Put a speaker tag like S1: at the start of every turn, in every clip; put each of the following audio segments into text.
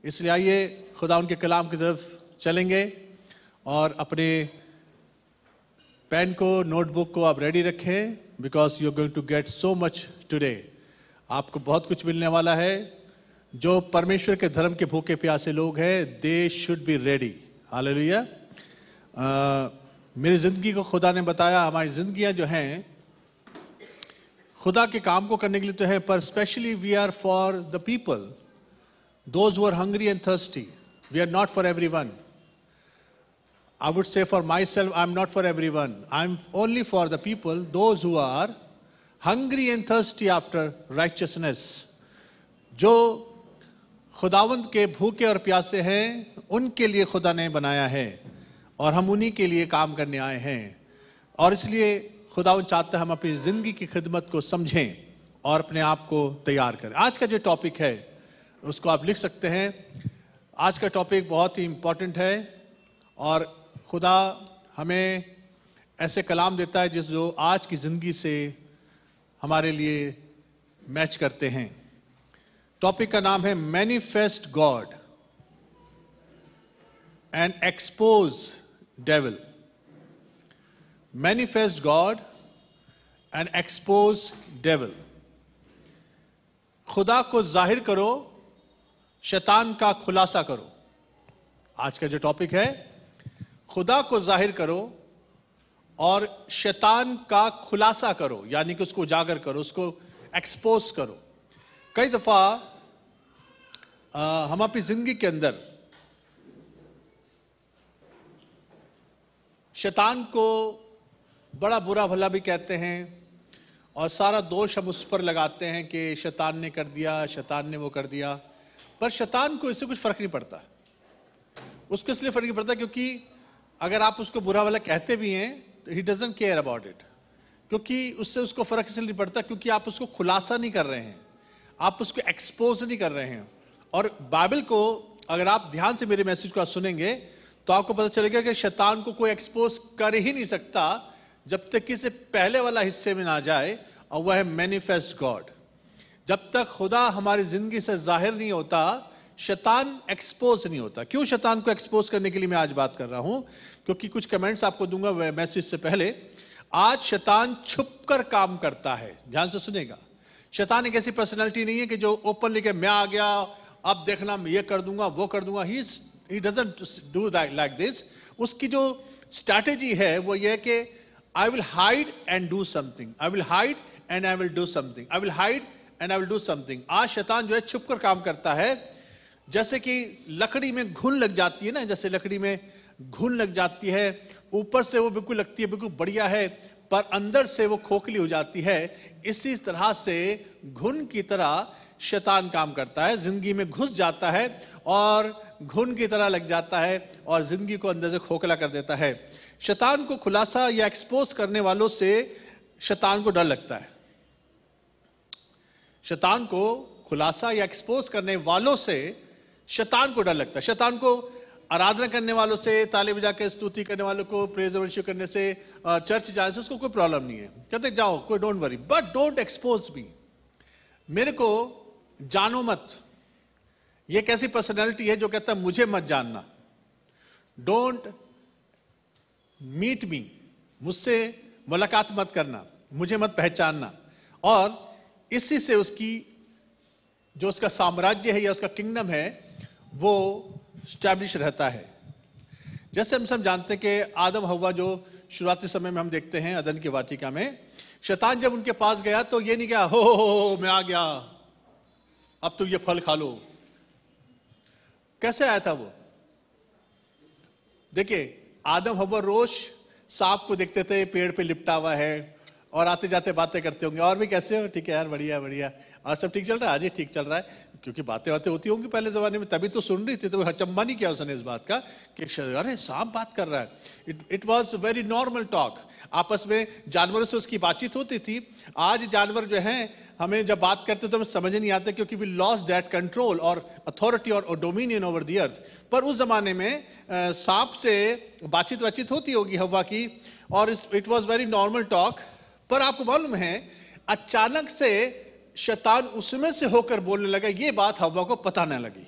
S1: इसलिए आइए खुदा उनके कलाम की तरफ चलेंगे और अपने पेन को, नोटबुक को आप रेडी रखें, because you are going to get so much today. आपको बहुत कुछ मिलने वाला है। जो परमेश्वर के धर्म के भूखे प्यासे लोग हैं, they should be ready. Hallelujah. मेरी जिंदगी को खुदा ने बताया, हमारी जिंदगियां जो हैं खुदा के काम को करने के लिए तो है, पर specially we are for the people, those who are hungry and thirsty. We are not for everyone. I would say for myself, I'm not for everyone. I'm only for the people, those who are hungry and thirsty after righteousness. जो खुदावंद के भूखे और प्यासे हैं, उनके लिए खुदा ने बनाया है और हम उन्हीं के लिए काम करने आए हैं। और इसलिए खुदावंद चाहता है हम अपनी जिंदगी की खिदमत को समझें और अपने आप को तैयार करें। आज का जो टॉपिक है उसको आप लिख सकते हैं। आज का टॉपिक बहुत ही इंपॉर्टेंट है और खुदा हमें ऐसे कलाम देता है जो आज की जिंदगी से हमारे लिए मैच करते हैं। टॉपिक का नाम है manifest God and expose devil. Manifest God and expose devil. खुदा को जाहिर करो, शैतान का खुलासा करो। आज का जो टॉपिक है, खुदा को जाहिर करो और शैतान का खुलासा करो, यानी कि उसको उजागर करो, उसको एक्सपोज करो। कई दफा हम अपनी जिंदगी के अंदर शैतान को बड़ा बुरा भला भी कहते हैं और सारा दोष हम उस पर लगाते हैं कि शैतान ने कर दिया, शैतान ने वो कर दिया। पर शैतान को इससे कुछ फर्क नहीं पड़ता। उसको इसलिए फर्क नहीं पड़ता क्योंकि अगर आप उसको बुरा वाला कहते भी हैं तो he doesn't care about it, क्योंकि उससे उसको फर्क इसलिए नहीं पड़ता क्योंकि आप उसको खुलासा नहीं कर रहे हैं, आप उसको एक्सपोज नहीं कर रहे हैं। और बाइबल को अगर आप ध्यान से मेरे मैसेज को सुनेंगे तो आपको पता चलेगा कि शैतान को कोई एक्सपोज कर ही नहीं सकता जब तक कि इसे पहले वाला हिस्से में ना जाए, और वह है मैनिफेस्ट गॉड। जब तक खुदा हमारी जिंदगी से जाहिर नहीं होता, शैतान एक्सपोज नहीं होता। क्यों शैतान को एक्सपोज करने के लिए मैं आज बात कर रहा हूं, क्योंकि कुछ कमेंट्स आपको दूंगा मैसेज से पहले। आज शैतान छुपकर काम करता है। ध्यान से सुनेगा। शैतान एक ऐसी पर्सनालिटी नहीं है कि जो ओपनली के मैं आ गया, अब देखना मैं ये कर दूंगा, वो कर दूंगा। He doesn't do like this. उसकी जो स्ट्रैटेजी है वो ये है कि I will hide and do something, I will hide and I will do something, I will hide and I will do something. आज शैतान जो है छुपकर काम करता है। जैसे कि लकड़ी में घुन लग जाती है ना, जैसे लकड़ी में घुन लग जाती है, ऊपर से वो बिल्कुल लगती है बिल्कुल बढ़िया है, पर अंदर से वो खोखली हो जाती है। इसी तरह से घुन की तरह शैतान काम करता है। जिंदगी में घुस जाता है और घुन की तरह लग जाता है और जिंदगी को अंदर से खोखला कर देता है। शैतान को खुलासा या एक्सपोज करने वालों से शैतान को डर लगता है। शैतान को खुलासा या एक्सपोज करने वालों से शैतान को डर लगता है। शैतान को आराधना करने वालों से, ताली बजा के स्तुति करने वालों को, प्रेज वर्शिप करने से, चर्च जाने से उसको कोई प्रॉब्लम नहीं है। कहते जाओ, कोई don't worry, but don't expose me. मेरे को जानो मत। ये कैसी पर्सनैलिटी है जो कहता है मुझे मत जानना। डोंट मीट मी, मुझसे मुलाकात मत करना, मुझे मत पहचानना। और इसी से उसकी जो उसका साम्राज्य है या उसका किंगडम है वो स्टैब्लिश रहता है। जैसे हम सब जानते हैं कि आदम हव्वा जो शुरुआती समय में हम देखते हैं अदन की वाटिका में, शैतान जब उनके पास गया तो ये नहीं कहा हो मैं आ गया, अब तुम ये फल खा लो। कैसे आया था वो? देखिए, आदम हव्वा रोज सांप को देखते थे पेड़ पे लिपटा हुआ है और आते जाते बातें करते होंगे, और भी कैसे हो, ठीक है यार, बढ़िया बढ़िया, और सब ठीक चल रहा है, आज ही ठीक चल रहा है, क्योंकि बातें होती होंगी पहले जमाने में, तभी तो सुन रही थी। तो अचंभा नहीं किया उसने इस बात का कि अरे सांप बात कर रहा है। It was very normal talk. आपस में जानवरों से उसकी बातचीत होती थी। आज जानवर जो हैं हमें जब बात करते तो हमें समझ नहीं आता, क्योंकि वी लॉस्ट दैट कंट्रोल और अथॉरिटी और डोमिनियन ओवर द अर्थ। पर उस जमाने में सांप से बातचीत होती होगी हव्वा की, और it was very normal talk. पर आपको मालूम है अचानक से शैतान उसमें से होकर बोलने लगा, ये बात हव्वा को पता न लगी।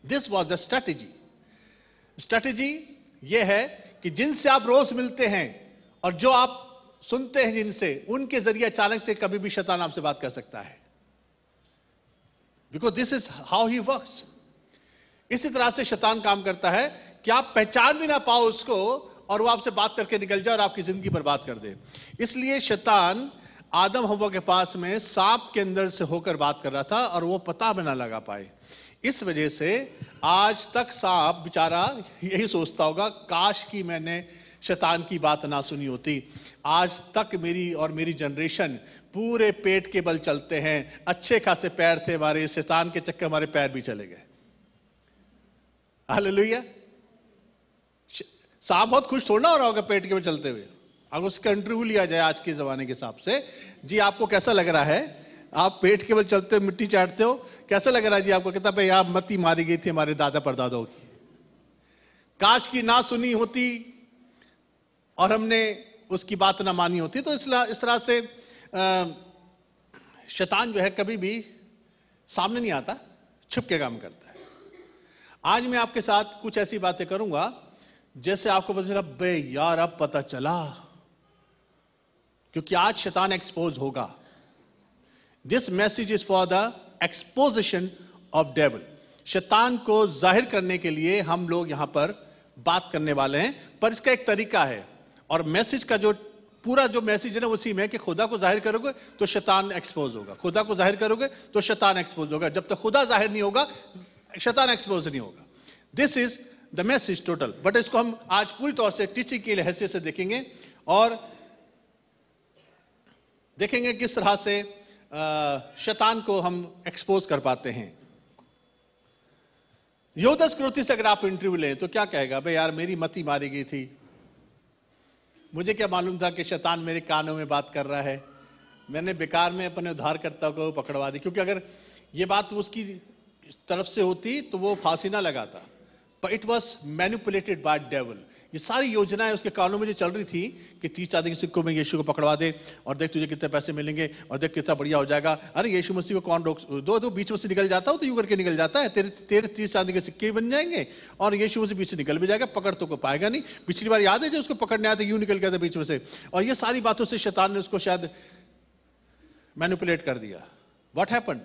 S1: This was the strategy. Strategy यह है कि जिनसे आप रोज मिलते हैं और जो आप सुनते हैं जिनसे, उनके जरिए अचानक से कभी भी शैतान आपसे बात कर सकता है, because this is how he works. इसी तरह से शैतान काम करता है कि आप पहचान भी ना पाओ उसको और वो आपसे बात करके निकल जाए और आपकी जिंदगी बर्बाद कर दे। इसलिए शैतान आदम हव्वा के पास में सांप के अंदर से होकर बात कर रहा था और वो पता भी ना लगा पाए। इस वजह से आज तक सांप बेचारा यही सोचता होगा, काश कि मैंने शैतान की बात ना सुनी होती। आज तक मेरी और मेरी जनरेशन पूरे पेट के बल चलते हैं, अच्छे खासे पैर थे हमारे, शैतान के चक्कर हमारे पैर भी चले गए। हालेलुया। सांप बहुत खुश थोड़ा हो रहा होगा पेट के बल चलते हुए। अगर उसका इंटरव्यू लिया जाए आज के जमाने के हिसाब से, जी आपको कैसा लग रहा है, आप पेट के बल चलते हो, मिट्टी चाटते हो, कैसा लग रहा है जी आपको? कहता भाई आप मती मारी गई थी हमारे दादा परदादाओं की, काश की ना सुनी होती और हमने उसकी बात ना मानी होती। तो इस तरह से शैतान जो है कभी भी सामने नहीं आता, छुप के काम करता है। आज मैं आपके साथ कुछ ऐसी बातें करूंगा जैसे आपको पता चला, बे यार अब पता चला, क्योंकि आज शैतान एक्सपोज होगा। This message is for the exposition of devil. शैतान को जाहिर करने के लिए हम लोग यहां पर बात करने वाले हैं, पर इसका एक तरीका है। और मैसेज का जो पूरा जो मैसेज है ना उसी में कि खुदा को जाहिर करोगे तो शैतान एक्सपोज होगा, खुदा को जाहिर करोगे तो शैतान एक्सपोज होगा। जब तक खुदा जाहिर नहीं होगा शैतान एक्सपोज नहीं होगा। This is the message total. But इसको हम आज पूरी तौर से टीचिंग की हैसियत से देखेंगे और देखेंगे किस तरह से शैतान को हम एक्सपोज कर पाते हैं। यहूदा इस्करियोती से अगर आप इंटरव्यू लें तो क्या कहेगा, भाई यार मेरी मती मारी गई थी, मुझे क्या मालूम था कि शैतान मेरे कानों में बात कर रहा है, मैंने बेकार में अपने उद्धारकर्ता को पकड़वा दी। क्योंकि अगर ये बात उसकी तरफ से होती तो वो फांसी ना लगाता, पर it was manipulated bye devil. ये सारी योजनाएं उसके कानों में जो चल रही थी कि 30 चांदी के सिक्कों में यीशु को पकड़वा दे और देख तुझे कितने पैसे मिलेंगे और देख कितना बढ़िया हो जाएगा। अरे यीशु मसीह को कौन रोक, दो बीच में से निकल जाता हो तो यूं करके निकल जाता है, तेरे 30 चांदी के सिक्के बन जाएंगे और यीशु मसीह बीच से निकल भी जाएगा, पकड़ तो को पाएगा नहीं। पिछली बार याद है जब उसको पकड़ने आया था यूं निकल गया था बीच में से। और ये सारी बातों से शैतान ने उसको शायद मैनिपुलेट कर दिया। What happened,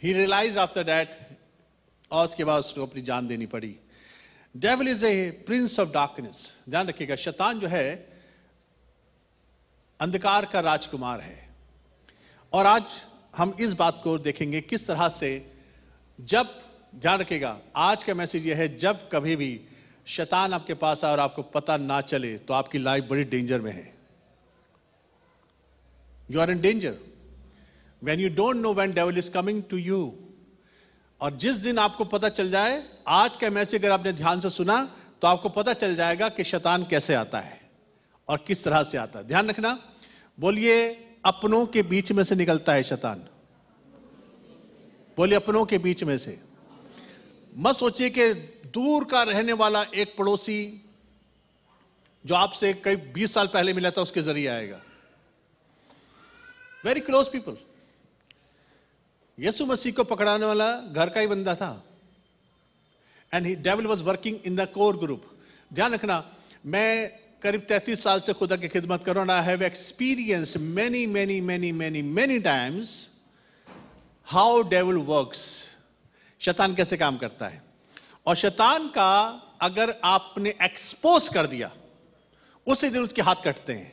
S1: he realized after that, और उसके बाद उसको अपनी जान देनी पड़ी। Devil is a prince of darkness. ध्यान रखिएगा, शैतान जो है अंधकार का राजकुमार है। और आज हम इस बात को देखेंगे किस तरह से, जब, ध्यान रखिएगा आज का मैसेज यह है, जब कभी भी शैतान आपके पास आए और आपको पता ना चले तो आपकी लाइफ बड़ी डेंजर में है। You are in danger when you don't know when devil is coming to you. और जिस दिन आपको पता चल जाए, आज का मैसेज अगर आपने ध्यान से सुना तो आपको पता चल जाएगा कि शैतान कैसे आता है और किस तरह से आता है। ध्यान रखना, बोलिए अपनों के बीच में से निकलता है शैतान। बोलिए अपनों के बीच में से। मत सोचिए कि दूर का रहने वाला एक पड़ोसी जो आपसे कई 20 साल पहले मिला था उसके जरिए आएगा। Very close people. Yeshu Masih को पकड़ाने वाला घर का ही बंदा था, and devil was working in the core group. ध्यान रखना, मैं करीब 33 साल से खुदा की खिदमत कर रहा हूं। I have experienced many many many many many times how devil works. शैतान कैसे काम करता है। और शैतान का अगर आपने एक्सपोज कर दिया, उसी दिन उसके हाथ कटते हैं।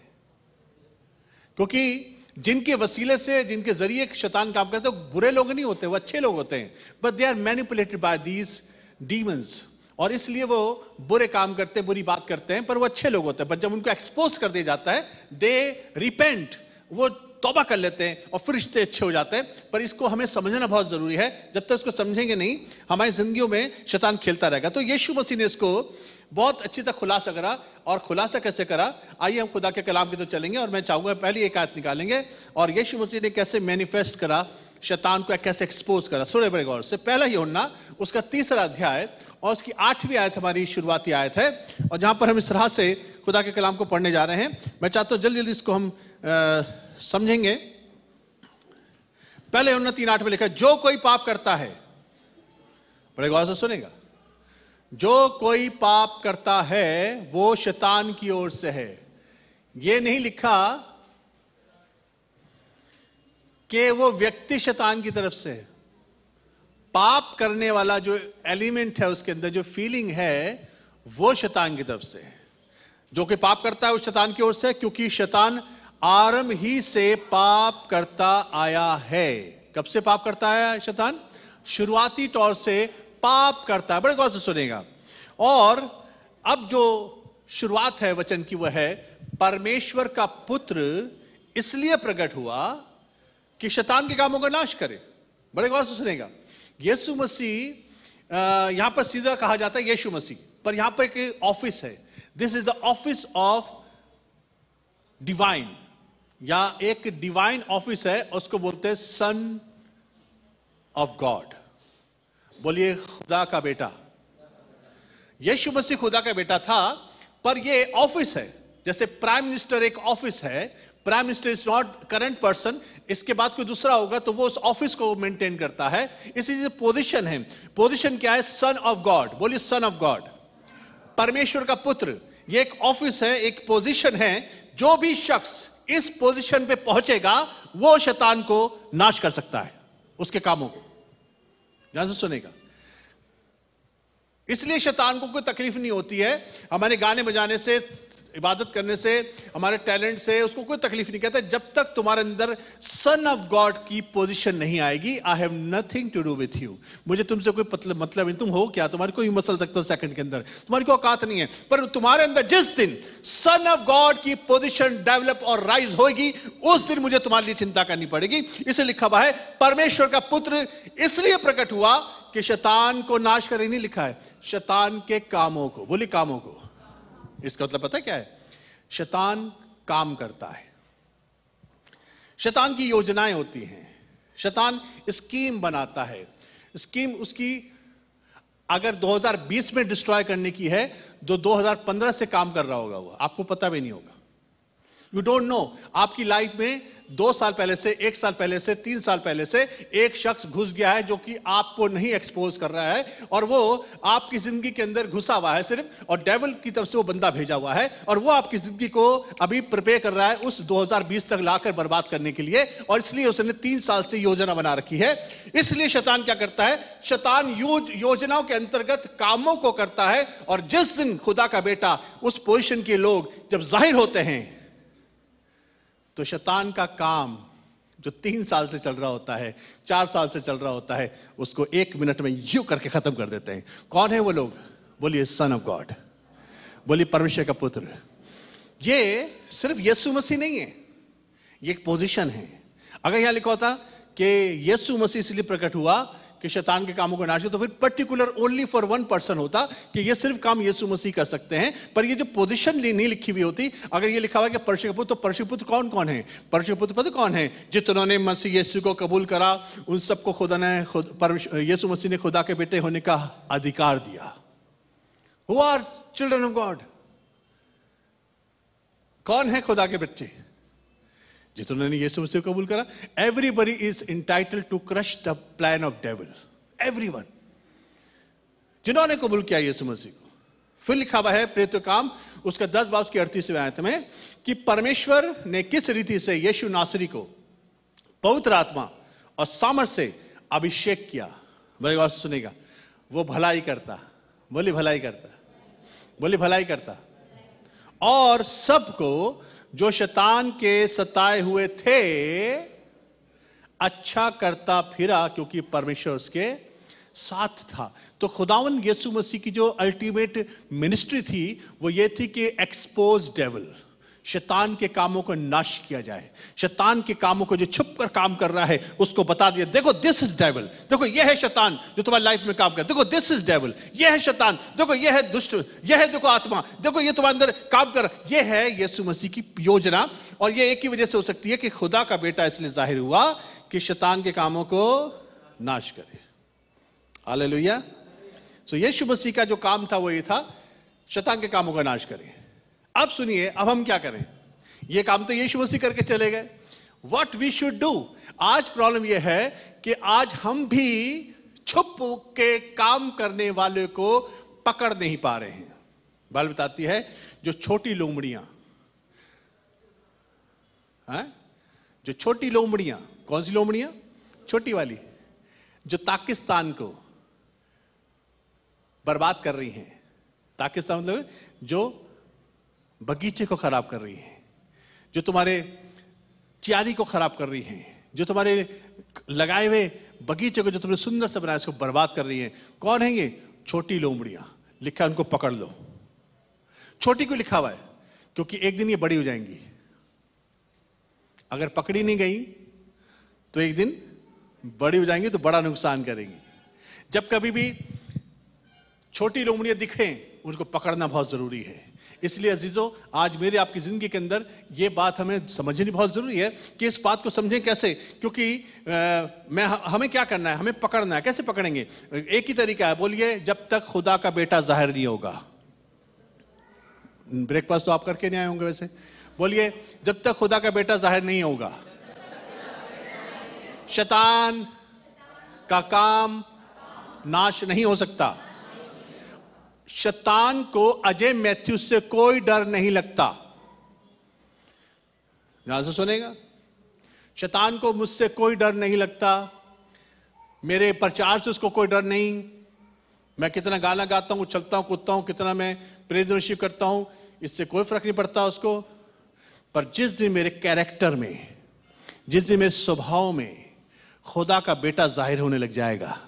S1: क्योंकि जिनके वसीले से, जिनके जरिए शैतान काम करते हैं, वो बुरे लोग नहीं होते, वो अच्छे लोग होते हैं, but they are manipulated by these demons. और इसलिए वो बुरे काम करते हैं, बुरी बात करते हैं, पर वो अच्छे लोग होते हैं। बट जब उनको एक्सपोज कर दिया जाता है, दे रिपेंट, वो तौबा कर लेते हैं और फिर रिश्ते अच्छे हो जाते हैं। पर इसको हमें समझना बहुत जरूरी है। जब तक इसको समझेंगे नहीं, हमारी जिंदगियों में शैतान खेलता रहेगा। तो यीशु मसीह ने इसको बहुत अच्छी तरह खुलासा करा। और खुलासा कैसे करा, आइए हम खुदा के कलाम की तो चलेंगे और मैं चाहूंगा पहली एक आयत निकालेंगे और यीशु मसीह ने कैसे मैनिफेस्ट करा, शैतान को कैसे एक्सपोज करा। सुने बड़े गौर से। पहला यूहन्ना उसका 3रा अध्याय और उसकी 8वीं आयत हमारी शुरुआती आयत है, और जहां पर हम इस तरह से खुदा के कलाम को पढ़ने जा रहे हैं। मैं चाहता हूं जल्दी जल्दी इसको हम समझेंगे। पहले यूहन्ना 3:8 में लिखा है, जो कोई पाप करता है बड़े गौर से सुनेगा। जो कोई पाप करता है वो शैतान की ओर से है। ये नहीं लिखा कि वो व्यक्ति शैतान की तरफ से है। पाप करने वाला जो एलिमेंट है उसके अंदर, जो फीलिंग है, वो शैतान की तरफ से है। जो कि पाप करता है वो शैतान की ओर से है, क्योंकि शैतान आरंभ ही से पाप करता आया है। कब से पाप करता आया शैतान? शुरुआती तौर से पाप करता है। बड़े गौर से सुनेगा। और अब जो शुरुआत है वचन की, वह है परमेश्वर का पुत्र इसलिए प्रकट हुआ कि शैतान के कामों का नाश करे। बड़े गौर से सुनेगा। यीशु मसीह, यहां पर सीधा कहा जाता है यीशु मसीह, पर यहां पर एक ऑफिस है। This is the office of divine, या एक डिवाइन ऑफिस है, उसको बोलते हैं सन ऑफ गॉड। बोलिए खुदा का बेटा। यीशु मसीह खुदा का बेटा था, पर यह ऑफिस है। जैसे प्राइम मिनिस्टर एक ऑफिस है, prime minister is not current person, इसके बाद कोई दूसरा होगा तो वो उस ऑफिस को मेंटेन करता है। इसी से पोजीशन है। पोजीशन क्या है? सन ऑफ गॉड। बोलिए सन ऑफ गॉड, परमेश्वर का पुत्र। ये एक ऑफिस है, एक पोजीशन है। जो भी शख्स इस पोजीशन पे पहुंचेगा वो शैतान को नाश कर सकता है, उसके कामों को। ध्यान से सुनेगा। इसलिए शैतान को कोई तकलीफ नहीं होती है हमारे गाने बजाने से, इबादत करने से, हमारे टैलेंट से, उसको कोई तकलीफ नहीं कहता जब तक तुम्हारे अंदर सन ऑफ गॉड की पोजीशन नहीं आएगी। I have nothing to do with you. मुझे तुमसे कोई मतलब नहीं। तुम हो क्या? तुम्हारे को मसल सकते हो सेकंड के अंदर, तुम्हारी कोई औकात नहीं है। पर तुम्हारे अंदर जिस दिन सन ऑफ गॉड की पोजीशन डेवलप और राइज होगी, उस दिन मुझे तुम्हारे लिए चिंता करनी पड़ेगी। इसे लिखा हुआ है परमेश्वर का पुत्र इसलिए प्रकट हुआ कि शैतान को नाश करे। नहीं लिखा है शैतान के कामों को। बोली कामों को। इसका मतलब पता है क्या है? शैतान काम करता है, शैतान की योजनाएं होती हैं, शैतान स्कीम बनाता है। स्कीम उसकी अगर 2020 में डिस्ट्रॉय करने की है तो 2015 से काम कर रहा होगा, वो आपको पता भी नहीं होगा। You don't no. आपकी लाइफ में 2 साल पहले से, 1 साल पहले से, 3 साल पहले से एक शख्स घुस गया है जो कि आपको नहीं एक्सपोज कर रहा है, और वो आपकी जिंदगी के अंदर घुसा हुआ है सिर्फ, और डेविल की तरफ से वो बंदा भेजा हुआ है, और वो आपकी जिंदगी को अभी प्रिपेयर कर रहा है उस 2020 तक लाकर बर्बाद करने के लिए। और इसलिए उसने 3 साल से योजना बना रखी है। इसलिए शैतान क्या करता है? शैतान योजनाओं के अंतर्गत कामों को करता है। और जिस दिन खुदा का बेटा, उस पोजीशन के लोग जब जाहिर होते हैं, तो शैतान का काम जो 3 साल से चल रहा होता है, 4 साल से चल रहा होता है, उसको 1 मिनट में यूं करके खत्म कर देते हैं। कौन है वो लोग? बोलिए सन ऑफ गॉड। बोलिए परमेश्वर का पुत्र। ये सिर्फ यीशु मसीह नहीं है, ये एक पोजीशन है। अगर यहां लिखा होता कि यीशु मसीह इसलिए प्रकट हुआ कि शैतान के कामों को नाश हो, तो फिर particular only for one person होता कि ये सिर्फ काम यीशु मसीह कर सकते हैं। पर ये जो पोजीशन नहीं लिखी हुई होती, अगर ये लिखा हुआ कि परमेश्वर का पुत्र, तो परमेश्वर पुत्र कौन कौन है? परमेश्वर पुत्र पता कौन है? जिन्होंने मसीह यीशु को कबूल करा, उन सबको खुदा ने, यीशु मसीह ने खुदा के बेटे होने का अधिकार दिया। Who are children of God? कौन है खुदा के बच्चे? जिन्होंने यीशु मसीह को कबूल करा। Everybody is entitled to crush the plan of devil. Everyone, जिन्होंने कबूल किया यीशु मसीह को। फिर लिखा हुआ है प्रेरितों काम उसका 10 बाब की 38वें आयत में कि परमेश्वर ने किस रीति से यीशु नासरी को पवित्र आत्मा और सामर्थ से अभिषेक किया। बड़ी बात सुनेगा। वो भलाई करता। बोली भलाई करता। बोली भलाई करता। और सबको जो शैतान के सताए हुए थे अच्छा करता फिरा, क्योंकि परमेश्वर उसके साथ था। तो खुदावंद यीशु मसीह की जो अल्टीमेट मिनिस्ट्री थी वो ये थी कि एक्सपोज डेविल, शैतान के कामों को नाश किया जाए। शैतान के कामों को जो छुप कर काम कर रहा है उसको बता दिया, देखो दिस इज डेविल, देखो ये है शैतान जो तुम्हारी लाइफ में काम कर, देखो दिस इज डेविल, ये है शैतान, देखो ये है दुष्ट, ये है देखो आत्मा, देखो ये तुम्हारे अंदर काम कर। ये है यीशु मसीह की योजना। और ये एक ही वजह से हो सकती है कि खुदा का बेटा इसलिए जाहिर हुआ कि शैतान के कामों को नाश करे। हालेलुया। सो यीशु मसीह का जो काम था वो ये था, शैतान के कामों का नाश करे। अब सुनिए, अब हम क्या करें? ये काम तो यीशु मसीह करके चले गए। What we should do? आज प्रॉब्लम यह है कि आज हम भी छुप के काम करने वाले को पकड़ नहीं पा रहे हैं। बाइबल बताती है जो छोटी लोमड़ियां, जो छोटी लोमड़ियां, कौन सी लोमड़ियां? छोटी वाली, जो पाकिस्तान को बर्बाद कर रही हैं। पाकिस्तान मतलब जो बगीचे को खराब कर रही हैं, जो तुम्हारे क्यारी को खराब कर रही हैं, जो तुम्हारे लगाए हुए बगीचे को जो तुमने सुंदर से बनाया उसको बर्बाद कर रही हैं। कौन है ये? छोटी लोमड़ियां। लिखा है उनको पकड़ लो। छोटी को लिखा हुआ है क्योंकि एक दिन ये बड़ी हो जाएंगी। अगर पकड़ी नहीं गई तो एक दिन बड़ी हो जाएंगी तो बड़ा नुकसान करेंगी। जब कभी भी छोटी लोमड़ियां दिखें उनको पकड़ना बहुत जरूरी है। इसलिए अजीजों, आज मेरे आपकी जिंदगी के अंदर ये बात हमें समझनी बहुत जरूरी है कि इस बात को समझें कैसे, क्योंकि हमें क्या करना है? हमें पकड़ना है। कैसे पकड़ेंगे? एक ही तरीका है, बोलिए, जब तक खुदा का बेटा जाहिर नहीं होगा। ब्रेकफास्ट तो आप करके नहीं आए होंगे वैसे। बोलिए, जब तक खुदा का बेटा जाहिर नहीं होगा शैतान का काम नाश नहीं हो सकता। शैतान को अजय मैथ्यूज से कोई डर नहीं लगता। ध्यान से सुनेगा, शैतान को मुझसे कोई डर नहीं लगता, मेरे प्रचार से उसको कोई डर नहीं। मैं कितना गाना गाता हूं, चलता हूं, कूदता हूं, कितना मैं प्रेज वर्शिप करता हूं, इससे कोई फर्क नहीं पड़ता उसको। पर जिस दिन मेरे कैरेक्टर में, जिस दिन मेरे स्वभाव में खुदा का बेटा जाहिर होने लग जाएगा,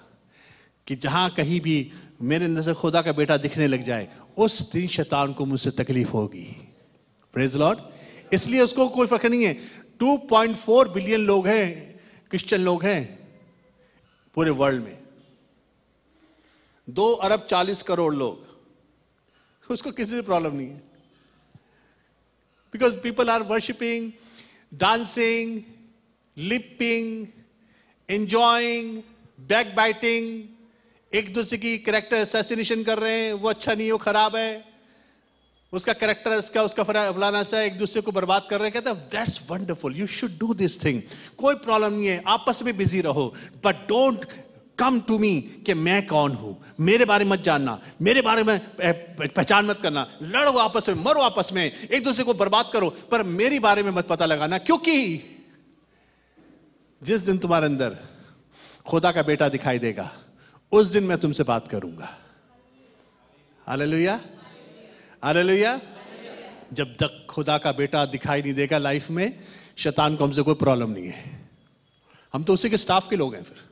S1: कि जहां कहीं भी मेरे अंदर से खुदा का बेटा दिखने लग जाए, उस दिन शैतान को मुझसे तकलीफ होगी। Praise Lord. इसलिए उसको कोई फर्क नहीं है। 2.4 बिलियन लोग हैं, क्रिश्चियन लोग हैं पूरे वर्ल्ड में। 2 अरब 40 करोड़ लोग, उसको किसी से प्रॉब्लम नहीं है। Because people are worshipping, dancing, leaping, enjoying, backbiting, एक दूसरे की कैरेक्टर असैसिनेशन कर रहे हैं। वो अच्छा नहीं है, वो खराब है, उसका कैरेक्टर उसका फलाना सा, एक दूसरे को बर्बाद कर रहे हैं। कहते हैं that's wonderful, you should do this thing. कोई प्रॉब्लम नहीं है, आपस में बिजी रहो, but don't come to me कि मैं कौन हूं, मेरे बारे में मत जानना, मेरे बारे में पहचान मत करना। लड़ो आपस में, मरो आपस में, एक दूसरे को बर्बाद करो, पर मेरे बारे में मत पता लगाना। क्योंकि जिस दिन तुम्हारे अंदर खुदा का बेटा दिखाई देगा, उस दिन मैं तुमसे बात करूंगा। Hallelujah, hallelujah. जब तक खुदा का बेटा दिखाई नहीं देगा लाइफ में, शैतान को हमसे कोई प्रॉब्लम नहीं है। हम तो उसी के स्टाफ के लोग हैं। फिर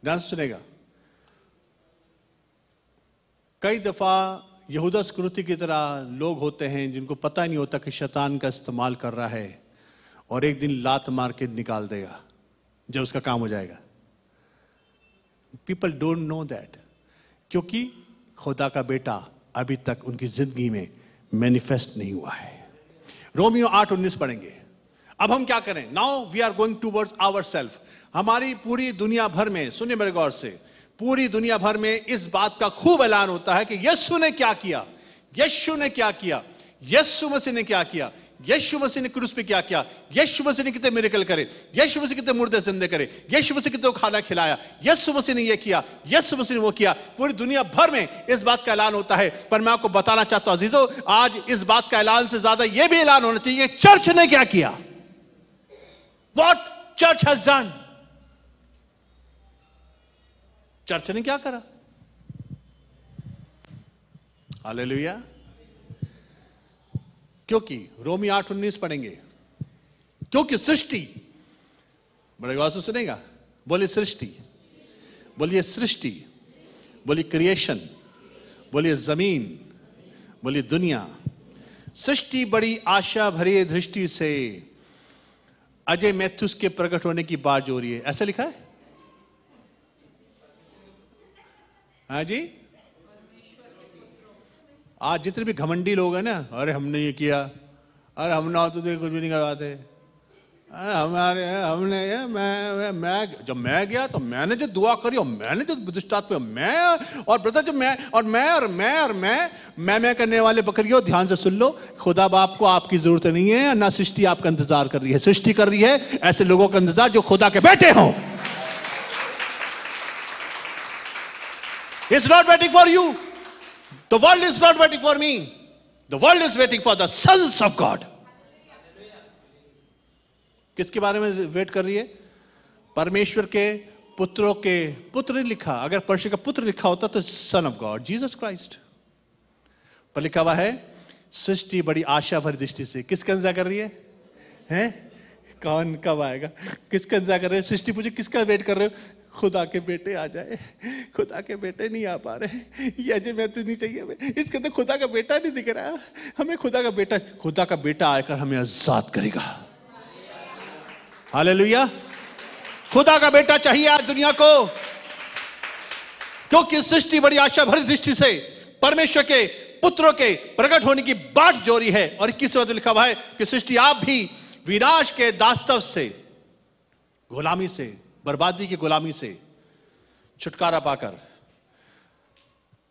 S1: ध्यान से सुनेगा, कई दफा यहूदा स्कृति की तरह लोग होते हैं जिनको पता नहीं होता कि शैतान का इस्तेमाल कर रहा है, और एक दिन लात मार के निकाल देगा जब उसका काम हो जाएगा। पीपल डोंट नो दैट, क्योंकि खुदा का बेटा अभी तक उनकी जिंदगी में मैनिफेस्ट नहीं हुआ है। रोमियो 8:19 पढ़ेंगे। अब हम क्या करें? Now we are going towards ourself. हमारी पूरी दुनिया भर में, सुनिए मेरे गौर से, पूरी दुनिया भर में इस बात का खूब ऐलान होता है कि यीशु ने क्या किया, यीशु ने क्या किया, यीशु मसीह ने क्या किया, यीशु मसीह ने क्रूस पे क्या किया, यीशु मसीह ने कितने मिरेकल करे, यीशु मसीह कितने मुर्दे जिंदे करे, यीशु मसीह कितने खाना खिलाया, यीशु मसीह ने ये किया, यीशु मसीह ने वो किया। पूरी दुनिया भर में इस बात का ऐलान होता है। पर मैं आपको बताना चाहता हूं अजीजों, आज इस बात का ऐलान से ज्यादा यह भी ऐलान होना चाहिए चर्च ने क्या किया। What church has done. Church ने क्या करा? हालेलुया। क्योंकि रोमी 8:19 पढ़ेंगे, क्योंकि सृष्टि, बड़े गौर से सुनेगा, बोलिए सृष्टि, बोलिए सृष्टि, बोलिए क्रिएशन, बोलिए जमीन, बोलिए दुनिया। सृष्टि बड़ी आशा भरी दृष्टि से अजय मैथ्यूस के प्रकट होने की बात जो हो रही है। ऐसा लिखा है? हाँ जी। आज जितने भी घमंडी लोग हैं ना, अरे हमने ये किया, अरे हम ना होते तो कुछ भी नहीं करवाते, हमारे हमने ये मैं जब मैं गया तो मैंने जो दुआ करी और मैंने जो दुष्टात्मा मैं और ब्रदर जो मैं करने वाले बकरियों, ध्यान से सुन लो, खुदा बाप को आपकी जरूरत नहीं है, ना सृष्टि आपका इंतजार कर रही है। सृष्टि कर रही है ऐसे लोगों का इंतजार जो खुदा के बेटे हों। It's not waiting for you. The world is not waiting for me. The world is waiting for the sons of God. किसके बारे में वेट कर रही है? परमेश्वर के पुत्रों के पुत्र लिखा, अगर परमेश्वर का पुत्र लिखा होता तो सन ऑफ गॉड जीसस क्राइस्ट, पर लिखा हुआ है सृष्टि बड़ी आशा भरी दृष्टि से। किसका इंतजार कर रही है? हैं? कौन कब आएगा? किसका इंतजार कर रहे हैं? सृष्टि पूछे किसका वेट कर रहे हो? खुदा के बेटे आ जाए। खुदा के बेटे नहीं आ पा रहे, ये अजय मैं तो नहीं चाहिए, इसके अंदर खुदा का बेटा नहीं दिख रहा, हमें खुदा का बेटा आकर हमें आजाद करेगा। हालेलुया। खुदा का बेटा चाहिए आज दुनिया को, क्योंकि सृष्टि बड़ी आशा भरी दृष्टि से परमेश्वर के पुत्रों के प्रकट होने की बाट जोरी है। और 21वें में लिखा हुआ है कि सृष्टि आप भी विनाश के दास्तव से, गुलामी से, बर्बादी की गुलामी से छुटकारा पाकर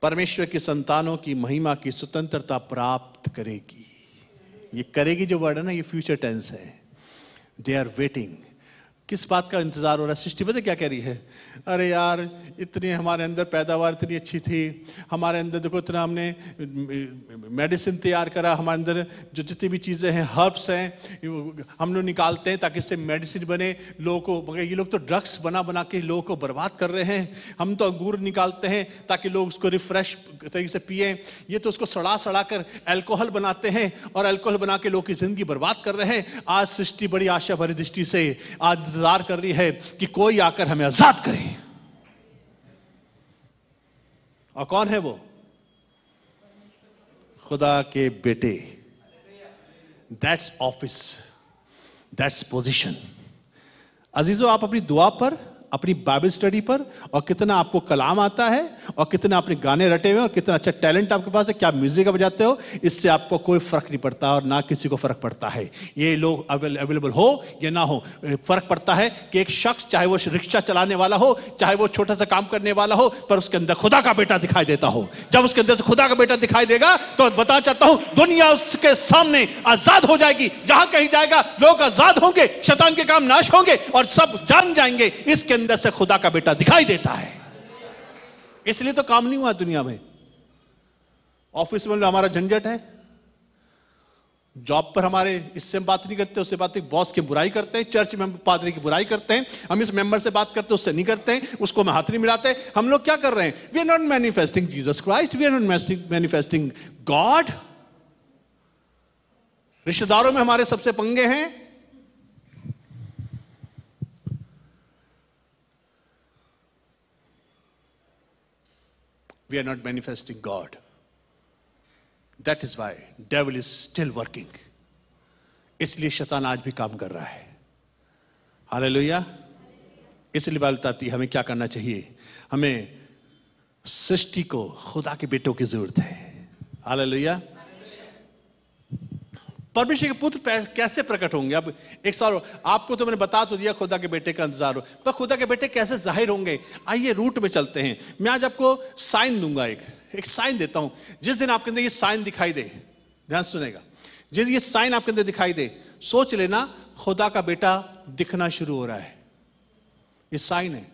S1: परमेश्वर की संतानों की महिमा की स्वतंत्रता प्राप्त करेगी। ये करेगी जो वर्ड है ना, ये फ्यूचर टेंस है। They are waiting. किस बात का इंतजार हो रहा है? सृष्टि पता क्या कह रही है? अरे यार इतनी हमारे अंदर पैदावार इतनी अच्छी थी, हमारे अंदर देखो इतना हमने मेडिसिन तैयार करा, हमारे अंदर जो जितनी भी चीज़ें हैं, हर्ब्स हैं, हम लोग निकालते हैं ताकि इससे मेडिसिन बने लोगों को, मगर ये लोग तो ड्रग्स बना बना के लोगों को बर्बाद कर रहे हैं। हम तो अंगूर निकालते हैं ताकि लोग उसको रिफ्रेश तरीके से पिए, ये तो उसको सड़ा कर अल्कोहल बनाते हैं और अल्कोहल बना के लोगों की जिंदगी बर्बाद कर रहे हैं। आज सृष्टि बड़ी आशा भरी दृष्टि से आज इंतजार कर रही है कि कोई आकर हमें आजाद करे। और कौन है वो? खुदा के बेटे। That's office, that's position. अजीजों, आप अपनी दुआ पर, अपनी बाइबल स्टडी पर, और कितना आपको कलाम आता है, और कितना आपने गाने रटे हुए, और कितना अच्छा टैलेंट आपके पास है, क्या म्यूजिक बजाते हो, इससे आपको कोई फर्क नहीं पड़ता और ना किसी को फर्क पड़ता है। ये लोग अवेलेबल हो या ना हो, फर्क पड़ता है कि एक शख्स, चाहे वो रिक्शा चलाने वाला हो, चाहे वो छोटा सा काम करने वाला हो, पर उसके अंदर खुदा का बेटा दिखाई देता हो। जब उसके अंदर से खुदा का बेटा दिखाई देगा तो बता चाहता हूं, दुनिया उसके सामने आजाद हो जाएगी। जहां कहीं जाएगा लोग आजाद होंगे, शैतान के काम नाश होंगे और सब जान जाएंगे इसके अंदर से खुदा का बेटा दिखाई देता है। इसलिए तो काम नहीं हुआ दुनिया में। ऑफिस में हमारा झंझट है, जॉब पर हमारे इससे बात नहीं करते, उससे बात, बॉस की बुराई करते हैं, चर्च में पादरी की बुराई करते हैं, हम इस मेंबर से बात करते हैं, उससे नहीं करते हैं, उसको में हाथ नहीं मिलाते। हम लोग क्या कर रहे हैं? We are not manifesting Jesus Christ, we are not manifesting God. रिश्तेदारों में हमारे सबसे पंगे हैं। We are not manifesting God. That is why devil is still working. इसलिए शैतान आज भी काम कर रहा है। हालेलुया। इसलिए बाइबल बताती है हमें क्या करना चाहिए। हमें सृष्टि को खुदा के बेटों की जरूरत है। हालेलुया। परमेश्वर के पुत्र कैसे प्रकट होंगे? अब एक सवाल, आपको तो मैंने बता तो दिया खुदा के बेटे का इंतजार हो, पर खुदा के बेटे कैसे जाहिर होंगे? आइए रूट में चलते हैं। मैं आज आपको साइन दूंगा, एक साइन देता हूं। जिस दिन आपके अंदर ये साइन दिखाई दे, ध्यान सुनेगा, जिस दिन ये साइन आपके अंदर दिखाई दे, सोच लेना खुदा का बेटा दिखना शुरू हो रहा है। ये साइन है।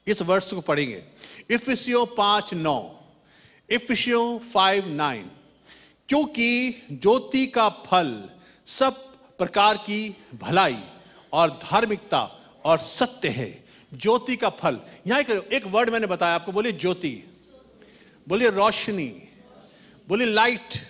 S1: इस वर्ड्स को पढ़ेंगे, इफिसियों 5:9, इफिसियों 5:9। क्योंकि ज्योति का फल सब प्रकार की भलाई और धार्मिकता और सत्य है। ज्योति का फल, यहां एक वर्ड मैंने बताया आपको, बोलिए ज्योति, बोलिए रोशनी, बोलिए लाइट।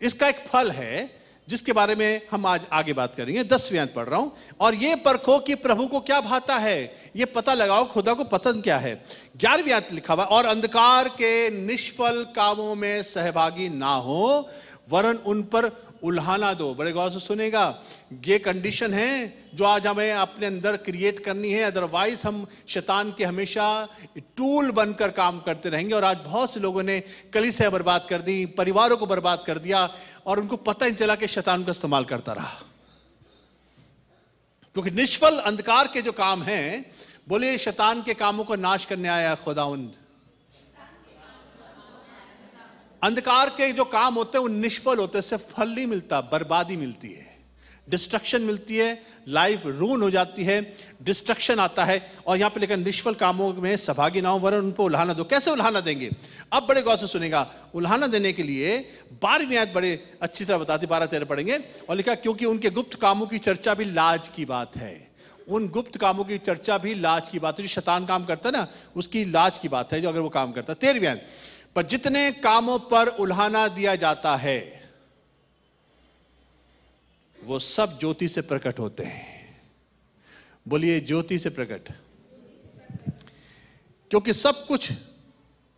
S1: इसका एक फल है जिसके बारे में हम आज आगे बात करेंगे। 10वें अध्याय पढ़ रहा हूं। और ये परखो कि प्रभु को क्या भाता है, ये पता लगाओ खुदा को पसंद क्या है। 11वें अध्याय लिखा हुआ, और अंधकार के निष्फल कामों में सहभागी ना हो, वरन उन पर उल्हाना दो। बड़े गौर से सुनेगा, ये कंडीशन है जो आज हमें अपने अंदर क्रिएट करनी है, अदरवाइज हम शैतान के हमेशा टूल बनकर काम करते रहेंगे। और आज बहुत से लोगों ने कलीसिया बर्बाद कर दी, परिवारों को बर्बाद कर दिया, और उनको पता ही चला कि शैतान का इस्तेमाल करता रहा। क्योंकि निष्फल अंधकार के जो काम हैं, बोले शैतान के कामों को नाश करने आया खुदावंद। अंधकार के जो काम होते हैं वो निष्फल होते हैं, सिर्फ फल नहीं मिलता, बर्बादी मिलती है, डिस्ट्रक्शन मिलती है, लाइफ रून हो जाती है, डिस्ट्रक्शन आता है। और यहां पे लेकर निष्फल कामों में सहभागी ना हो वरन उन पर उल्हाना दो। कैसे उल्हाना देंगे? अब बड़े गौर से सुनेगा। उल्हाना देने के लिए 12वीं आयत बड़े अच्छी तरह बताती, 12-13 पढ़ेंगे। और लिखा क्योंकि उनके गुप्त कामों की चर्चा भी लाज की बात है। उन गुप्त कामों की चर्चा भी लाज की बात है। जो शैतान काम करता है ना, उसकी लाज की बात है जो अगर वो काम करता है। 13वीं आयत, पर जितने कामों पर उल्हाना दिया जाता है वो सब ज्योति से प्रकट होते हैं। बोलिए ज्योति से प्रकट। क्योंकि सब कुछ,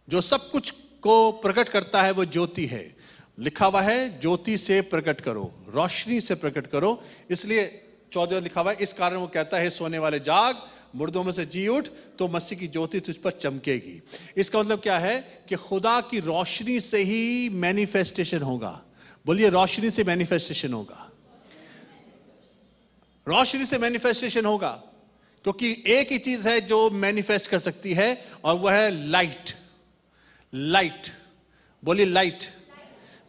S1: जो सब कुछ को प्रकट करता है वो ज्योति है। लिखा हुआ है ज्योति से प्रकट करो, रोशनी से प्रकट करो। इसलिए 14 लिखा हुआ है, इस कारण वो कहता है सोने वाले जाग, मुर्दों में से जी उठ, तो मसीह की ज्योति तुझ पर चमकेगी। इसका मतलब क्या है कि खुदा की रोशनी से ही मैनिफेस्टेशन होगा। बोलिए रोशनी से मैनिफेस्टेशन होगा, रोशनी से मैनिफेस्टेशन होगा। क्योंकि एक ही चीज है जो मैनिफेस्ट कर सकती है और वह है लाइट। लाइट, बोलिए लाइट।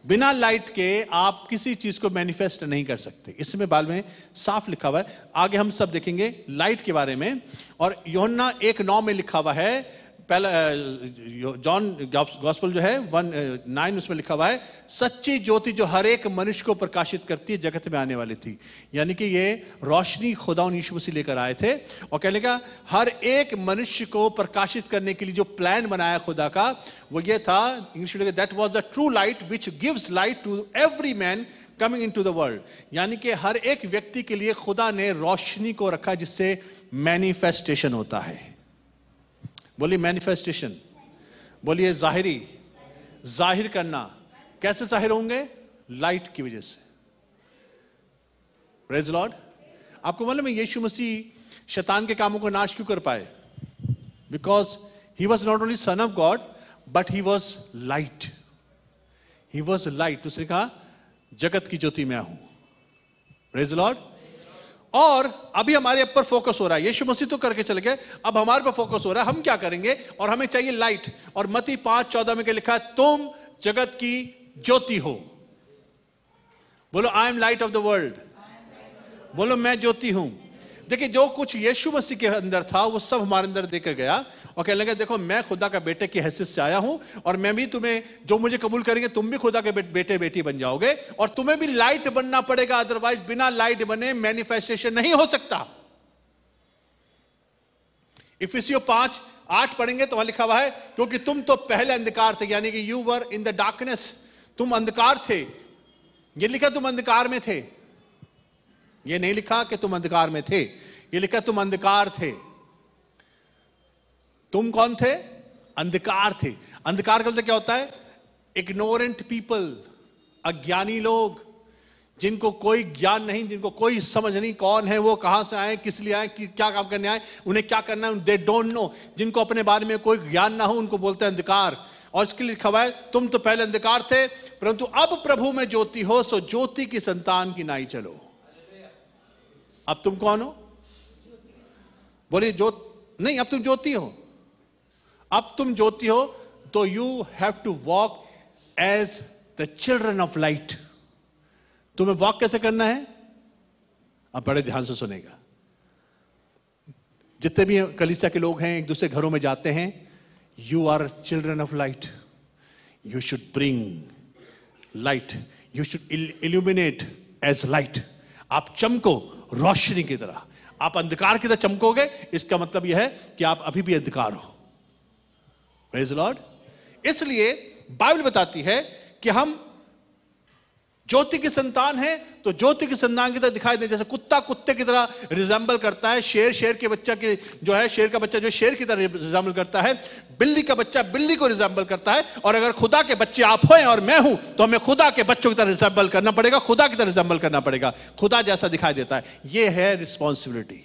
S1: बिना लाइट के आप किसी चीज को मैनिफेस्ट नहीं कर सकते। इसमें बाल में साफ लिखा हुआ है, आगे हम सब देखेंगे लाइट के बारे में। और यूहन्ना 1:9 में लिखा हुआ है, पहला जॉन गॉस्पेल जो है 1:9, उसमें लिखा हुआ है सच्ची ज्योति जो हर एक मनुष्य को प्रकाशित करती है जगत में आने वाली थी। यानी कि ये रोशनी खुदा यीशु मसीह लेकर आए थे। और कहने का हर एक मनुष्य को प्रकाशित करने के लिए जो प्लान बनाया खुदा का, वो ये था, इंग्लिश में that was the true light which gives light to every man coming into the world. यानी कि हर एक व्यक्ति के लिए खुदा ने रोशनी को रखा जिससे मैनिफेस्टेशन होता है। बोलिए मैनिफेस्टेशन, बोलिए जाहिरी, जाहिर करना। कैसे जाहिर होंगे? लाइट की वजह से। Praise the Lord. आपको मालूम है यीशु मसीह शैतान के कामों को नाश क्यों कर पाए? Because he was not only son of God but he was light. He was light. उसने कहा जगत की ज्योति मैं हूं। Praise the Lord. और अभी हमारे ऊपर फोकस हो रहा है, यीशु मसीह तो करके चले गए, अब हमारे पर फोकस हो रहा है हम क्या करेंगे। और हमें चाहिए लाइट। और मत्ती 5:14 में क्या लिखा है? तुम जगत की ज्योति हो। बोलो I am light of the world. बोलो मैं ज्योति हूं। देखिए जो कुछ यीशु मसीह के अंदर था वो सब हमारे अंदर देकर गया और कहने लगा देखो मैं खुदा का बेटे की हैसियत से आया हूं और मैं भी तुम्हें, जो मुझे कबूल करेंगे तुम भी खुदा के बेटे बेटी बन जाओगे। और तुम्हें भी लाइट बनना पड़ेगा, अदरवाइज बिना लाइट बने मैनिफेस्टेशन नहीं हो सकता। इफिसियों 5:8 पढ़ेंगे तो वहां लिखा हुआ है क्योंकि तुम तो पहले अंधकार थे, यानी कि you were in the darkness. तुम अंधकार थे। ये लिखा तुम अंधकार में थे, ये नहीं लिखा कि तुम अंधकार में थे, ये लिखा तुम अंधकार थे। तुम कौन थे? अंधकार थे। अंधकार का मतलब क्या होता है? इग्नोरेंट पीपल, अज्ञानी लोग, जिनको कोई ज्ञान नहीं, जिनको कोई समझ नहीं कौन है वो, कहां से आए, किस लिए आए, क्या काम करने आए, उन्हें क्या करना है, दे डोंट नो। जिनको अपने बारे में कोई ज्ञान ना हो उनको बोलते हैं अंधकार। और इसके लिए लिखा हुआ है तुम तो पहले अंधकार थे परंतु अब प्रभु में ज्योति हो, सो ज्योति की संतान की नाई चलो। अब तुम कौन हो? बोलिए नहीं, अब तुम ज्योति हो। अब तुम ज्योति हो तो you have to walk as the children of light. तुम्हें वॉक कैसे करना है? अब बड़े ध्यान से सुनेगा। जितने भी कलीसिया के लोग हैं एक दूसरे घरों में जाते हैं, you are children of light, you should bring light, you should illuminate as light. आप चमको रोशनी की तरह। आप अंधकार की तरह चमकोगे, इसका मतलब यह है कि आप अभी भी अंधकार हो। Praise the Lord. इसलिए बाइबल बताती है कि हम ज्योति की संतान है तो ज्योति की संतान की तरह दिखाई दे। जैसे कुत्ता कुत्ते की तरह रिजेंबल करता है, शेर के बच्चा की जो है, शेर का बच्चा जो शेर की तरह रिजेंबल करता है, बिल्ली का बच्चा बिल्ली को रिजेंबल करता है। और अगर खुदा के बच्चे आप हैं और मैं हूं तो हमें खुदा के बच्चों की तरह रिजेंबल करना पड़ेगा, खुदा की तरह रिजेंबल करना पड़ेगा। खुदा जैसा दिखाई देता है। यह है रिस्पॉन्सिबिलिटी।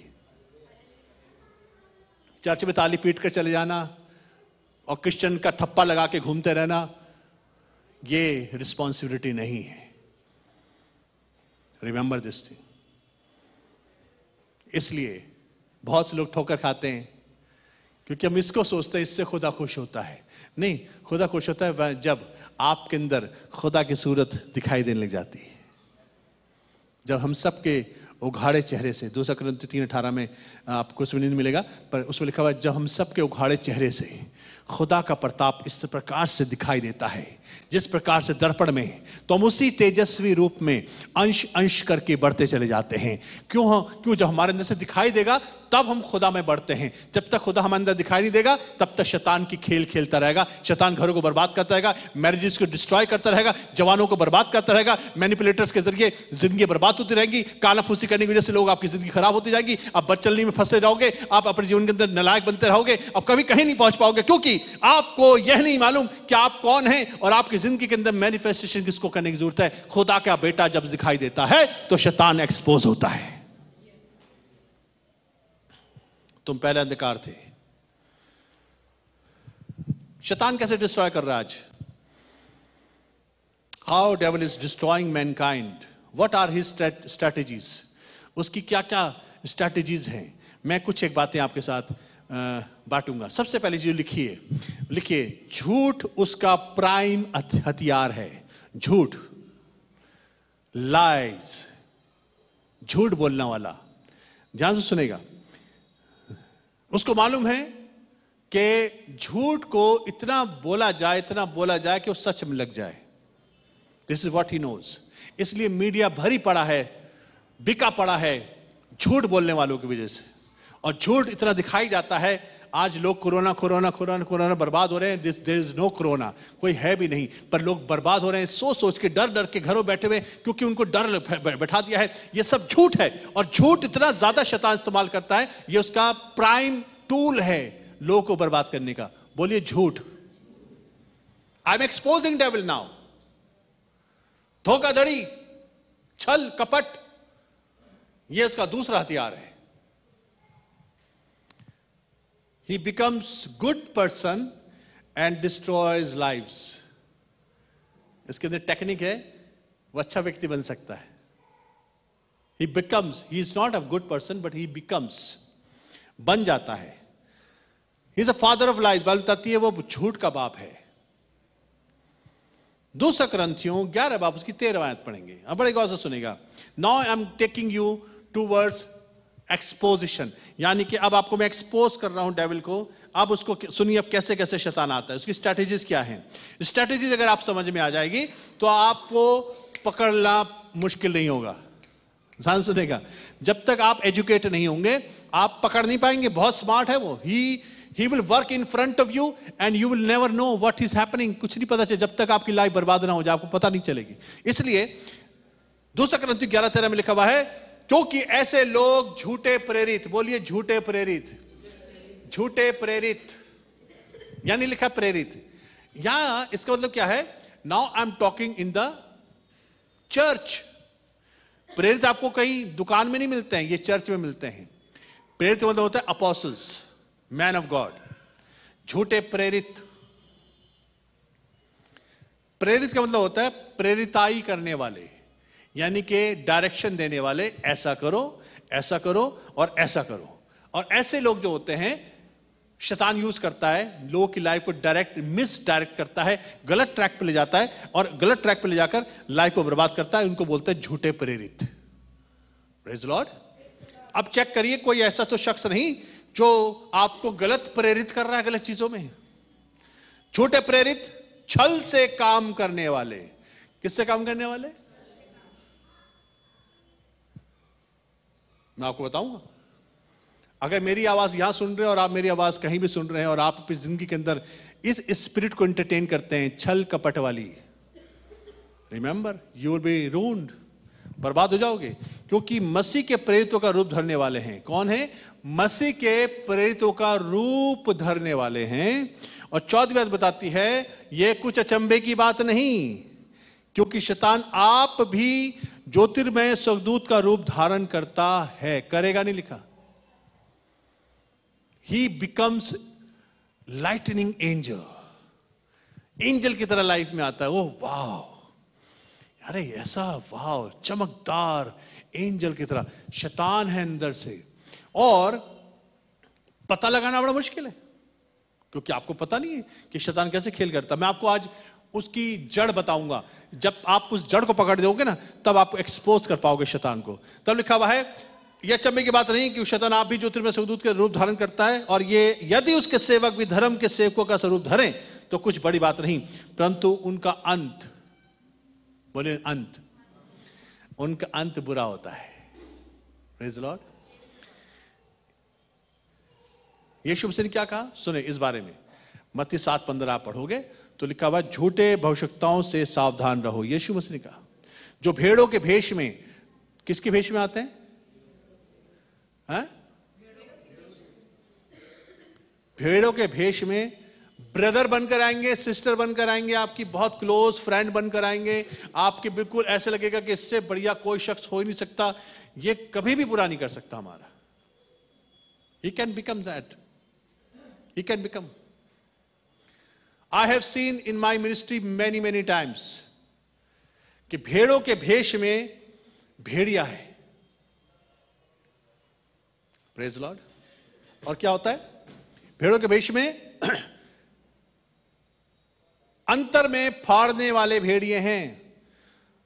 S1: चर्च में ताली पीट कर चले जाना और क्रिश्चियन का ठप्पा लगा के घूमते रहना, यह रिस्पॉन्सिबिलिटी नहीं है। Remember this thing. इसलिए बहुत से लोग ठोकर खाते हैं, क्योंकि हम इसको सोचते हैं इससे खुदा खुश होता है। नहीं, खुदा खुश होता है जब आपके अंदर खुदा की सूरत दिखाई देने लग जाती है। जब हम सबके उघाड़े चेहरे से, 2 कुरिन्थियों 3:18 में आपको उसमें नहीं मिलेगा, पर उसमें लिखा हुआ है जब हम सबके उघाड़े चेहरे से खुदा का प्रताप इस प्रकार से दिखाई देता है जिस प्रकार से दर्पण में, तो हम उसी तेजस्वी रूप में अंश अंश करके बढ़ते चले जाते हैं। क्यों? जब हमारे अंदर से दिखाई देगा तब हम खुदा में बढ़ते हैं। जब तक खुदा हमारे अंदर दिखाई नहीं देगा तब तक शैतान की खेल खेलता रहेगा। शैतान घरों को बर्बाद करता रहेगा, मैरिजेस को डिस्ट्रॉय करता रहेगा, जवानों को बर्बाद करता रहेगा, मैनिपुलेटर्स के जरिए जिंदगी बर्बाद होती रहेगी। काला फूसी करने की वजह से लोग आपकी जिंदगी खराब होती जाएगी। आप बदचलनी में फंसे रहोगे, आप अपने जीवन के अंदर नालायक बनते रहोगे, आप कभी कहीं नहीं पहुंच पाओगे, क्योंकि आपको यह नहीं मालूम कि आप कौन हैं और आपकी जिंदगी के अंदर मैनिफेस्टेशन किसको करने की जरूरत है। खुदा का बेटा जब दिखाई देता है तो शैतान एक्सपोज होता है। तुम पहले अंधकार थे। शैतान कैसे डिस्ट्रॉय कर रहा है आज? How devil is destroying mankind, what are his strategies, उसकी क्या क्या स्ट्रैटेजीज हैं। मैं कुछ एक बातें आपके साथ बांटूंगा। सबसे पहले चीज लिखिए, झूठ उसका प्राइम हथियार है। झूठ, लाइज, झूठ बोलने वाला, ध्यान से सुनेगा। उसको मालूम है कि झूठ को इतना बोला जाए कि वो सच में लग जाए। This is what he knows. इसलिए मीडिया भरी पड़ा है, बिका पड़ा है झूठ बोलने वालों की वजह से। और झूठ इतना दिखाई जाता है। आज लोग कोरोना बर्बाद हो रहे हैं। देयर इज नो कोरोना, कोई है भी नहीं, पर लोग बर्बाद हो रहे हैं सोच के, डर के घरों बैठे हुए, क्योंकि उनको डर बैठा दिया है। ये सब झूठ है, और झूठ इतना ज्यादा शैतान इस्तेमाल करता है, ये उसका प्राइम टूल है लोगों को बर्बाद करने का। बोलिए झूठ। I am exposing devil now. धोखाधड़ी, छल कपट, ये उसका दूसरा हथियार है। He becomes good person and destroys lives. इसके अंदर टेक्निक है, वो अच्छा व्यक्ति बन सकता है। He is not a good person, but he becomes, बन जाता है। He is a father of lies, Bible बताती है वो झूठ का बाप है। 2 कुरिन्थियों 11 बाब उसकी 13 आयत पढ़ेंगे। अब बड़े गौर से सुनेगा। Now I am taking you towards exposition, यानी कि अब आपको मैं एक्सपोज कर रहा हूं डेविल को। अब उसको सुनिए, अब कैसे कैसे शैतान आता है, उसकी स्ट्रैटेजीज क्या हैं। स्ट्रैटेजीज अगर आप समझ में आ जाएगी तो आपको पकड़ना मुश्किल नहीं होगा। ध्यान सुनेगा, जब तक आप एजुकेट नहीं होंगे आप पकड़ नहीं पाएंगे। बहुत स्मार्ट है वो। He will work in front of you and you will never know what is happening. कुछ नहीं पता चले जब तक आपकी लाइफ बर्बाद ना हो जाए, आपको पता नहीं चलेगी। इसलिए 2 कुरिन्थियों 11:13 में लिखा हुआ है, क्योंकि ऐसे लोग झूठे प्रेरित, बोलिए झूठे प्रेरित, झूठे प्रेरित, यानी लिखा प्रेरित। यहां इसका मतलब क्या है? Now I am talking in the church. प्रेरित आपको कहीं दुकान में नहीं मिलते हैं, ये चर्च में मिलते हैं। प्रेरित मतलब होता है अपोस्टल्स, मैन ऑफ गॉड। झूठे प्रेरित, प्रेरित का मतलब होता है प्रेरिताई करने वाले, यानी कि डायरेक्शन देने वाले। ऐसा करो और ऐसा करो। और ऐसे लोग जो होते हैं शैतान यूज करता है, लोगों की लाइफ को मिस डायरेक्ट करता है, गलत ट्रैक पे ले जाता है, और गलत ट्रैक पे ले जाकर लाइफ को बर्बाद करता है। उनको बोलते हैं झूठे प्रेरित। Praise the Lord. अब चेक करिए, कोई ऐसा तो शख्स नहीं जो आपको गलत प्रेरित कर रहा है गलत चीजों में। झूठे प्रेरित छल से काम करने वाले। किससे काम करने वाले? मैं आपको बताऊंगा। अगर मेरी आवाज यहां सुन रहे हैं और आप मेरी आवाज कहीं भी सुन रहे हैं और आप अपनी जिंदगी के अंदर इस स्पिरिट को एंटरटेन करते हैं, छल कपट वाली, रिमेंबर यू विल बी रून्ड, बर्बाद हो जाओगे। क्योंकि मसीह के प्रेरितों का रूप धरने वाले हैं। कौन है? मसीह के प्रेरितों का रूप धरने वाले हैं। और 14वीं आयत बताती है, यह कुछ अचंभे की बात नहीं, क्योंकि शैतान आप भी ज्योतिर्मय स्वर्गदूत का रूप धारण करता है। करेगा नहीं लिखा। ही बिकम्स लाइटनिंग एंजल, एंजल की तरह लाइफ में आता है। वो वाह, अरे ऐसा वाह, चमकदार एंजल की तरह। शैतान है अंदर से, और पता लगाना बड़ा मुश्किल है, क्योंकि आपको पता नहीं है कि शैतान कैसे खेल करता। मैं आपको आज उसकी जड़ बताऊंगा। जब आप उस जड़ को पकड़ दोगे ना, तब आप एक्सपोज कर पाओगे शैतान को। तब लिखा हुआ है, यह अचंभे की बात नहीं कि शैतान आप भी ज्योतिर्मय स्वर्गदूत के रूप धारण करता है, और ये यदि उसके सेवक भी धर्म के सेवकों का स्वरूप धरें तो कुछ बड़ी बात नहीं, परंतु उनका अंत, बोले अंत, उनका अंत बुरा होता है। Praise the Lord. Yeshu Masih ने क्या कहा, सुने इस बारे में। मत्ती 7:15 आप पढ़ोगे तो लिखा हुआ, झूठे भविष्यवक्ताओं से सावधान रहो। यीशु मसीह ने कहा, जो भेड़ों के भेष में, किसके भेष में आते हैं? भेड़ों के भेष में ब्रदर बनकर आएंगे, सिस्टर बनकर आएंगे, आपकी बहुत क्लोज फ्रेंड बनकर आएंगे। आपके बिल्कुल ऐसे लगेगा कि इससे बढ़िया कोई शख्स हो ही नहीं सकता, ये कभी भी बुरा नहीं कर सकता हमारा। He can become that. He can become. I have seen in my ministry many times कि भेड़ों के भेष में भेड़िया है। Praise the Lord. और क्या होता है? भेड़ों के भेष में अंतर में फाड़ने वाले भेड़िए हैं।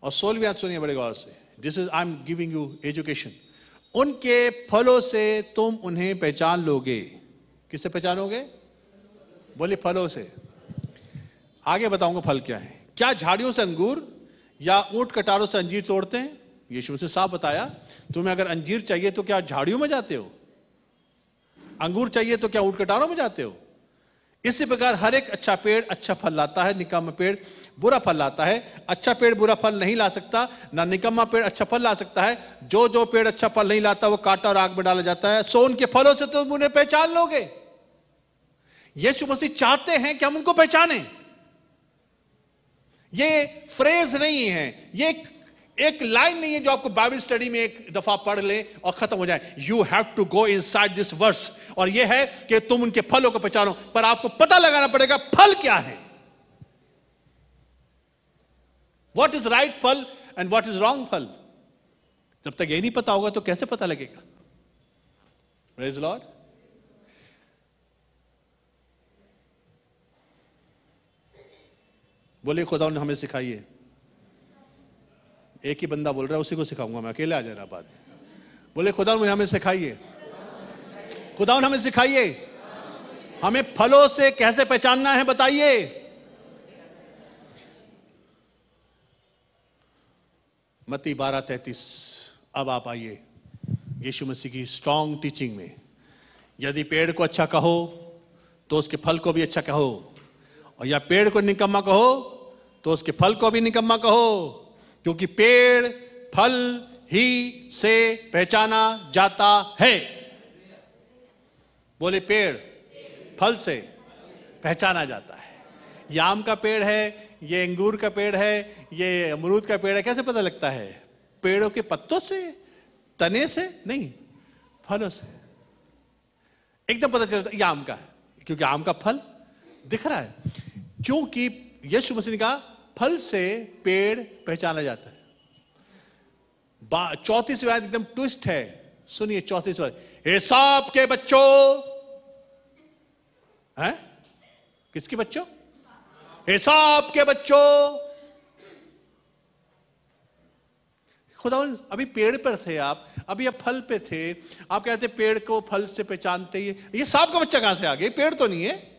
S1: और 16वीं आयत सुनिए बड़े गौर से। This is I'm giving you education. उनके फलों से तुम उन्हें पहचान लोगे। किससे पहचानोगे? बोले फलों से। आगे बताऊंगा फल क्या है। क्या झाड़ियों से अंगूर या ऊंट कटारों से अंजीर तोड़ते हैं? यीशु से साफ बताया, तुम्हें अगर अंजीर चाहिए तो क्या झाड़ियों में जाते हो? अंगूर चाहिए तो क्या ऊंट कटारों में जाते हो? इसी प्रकार हर एक अच्छा पेड़ अच्छा फल लाता है, निकम्मा पेड़ बुरा फल लाता है। अच्छा पेड़ बुरा फल नहीं ला सकता, ना निकम्मा पेड़ अच्छा फल ला सकता है। जो पेड़ अच्छा फल नहीं लाता वो काटा और आग में डाला जाता है। सो उनके फलों से तुम उन्हें पहचान लोगे। यीशु मसीह चाहते हैं कि हम उनको पहचानें। ये फ्रेज नहीं है, ये एक लाइन नहीं है जो आपको बाइबल स्टडी में एक दफा पढ़ ले और खत्म हो जाए। You have to go inside this verse. और ये है कि तुम उनके फलों को पहचानो, पर आपको पता लगाना पड़ेगा फल क्या है। व्हाट इज राइट फल एंड व्हाट इज रॉन्ग फल। जब तक ये नहीं पता होगा तो कैसे पता लगेगा? Praise the Lord. बोले खुदा ने हमें सिखाई है। एक ही बंदा बोल रहा है, उसी को सिखाऊंगा मैं, अकेले आ जाना बाद में। बोले खुदा ने हमें सिखाइए, खुदा ने हमें सिखाइए। हमें फलों से कैसे पहचानना है बताइए। मत्ती 12:33। अब आप आइए यीशु मसीह की स्ट्रॉन्ग टीचिंग में। यदि पेड़ को अच्छा कहो तो उसके फल को भी अच्छा कहो, और या पेड़ को निकम्मा कहो तो उसके फल को भी निकम्मा कहो, क्योंकि पेड़ फल ही से पहचाना जाता है। बोले पेड़ फल से पहचाना जाता है। ये आम का पेड़ है, ये अंगूर का पेड़ है, ये अमरूद का पेड़ है, कैसे पता लगता है? पेड़ों के पत्तों से, तने से नहीं, फलों से एकदम पता चलता है ये आम का है, क्योंकि आम का फल दिख रहा है। क्योंकि यीशु मसीह ने कहा फल से पेड़ पहचाना जाता है। 34वीं आयत एकदम ट्विस्ट है, सुनिए 34वीं आयत। एसाव के बच्चों, हैं? किसके बच्चों? एसाव के बच्चों। खुदा अभी पेड़ पर थे आप, अभी आप फल पे थे, आप कहते पेड़ को फल से पहचानते ही। ये सांप का बच्चा कहां से आ गया? पेड़ तो नहीं है।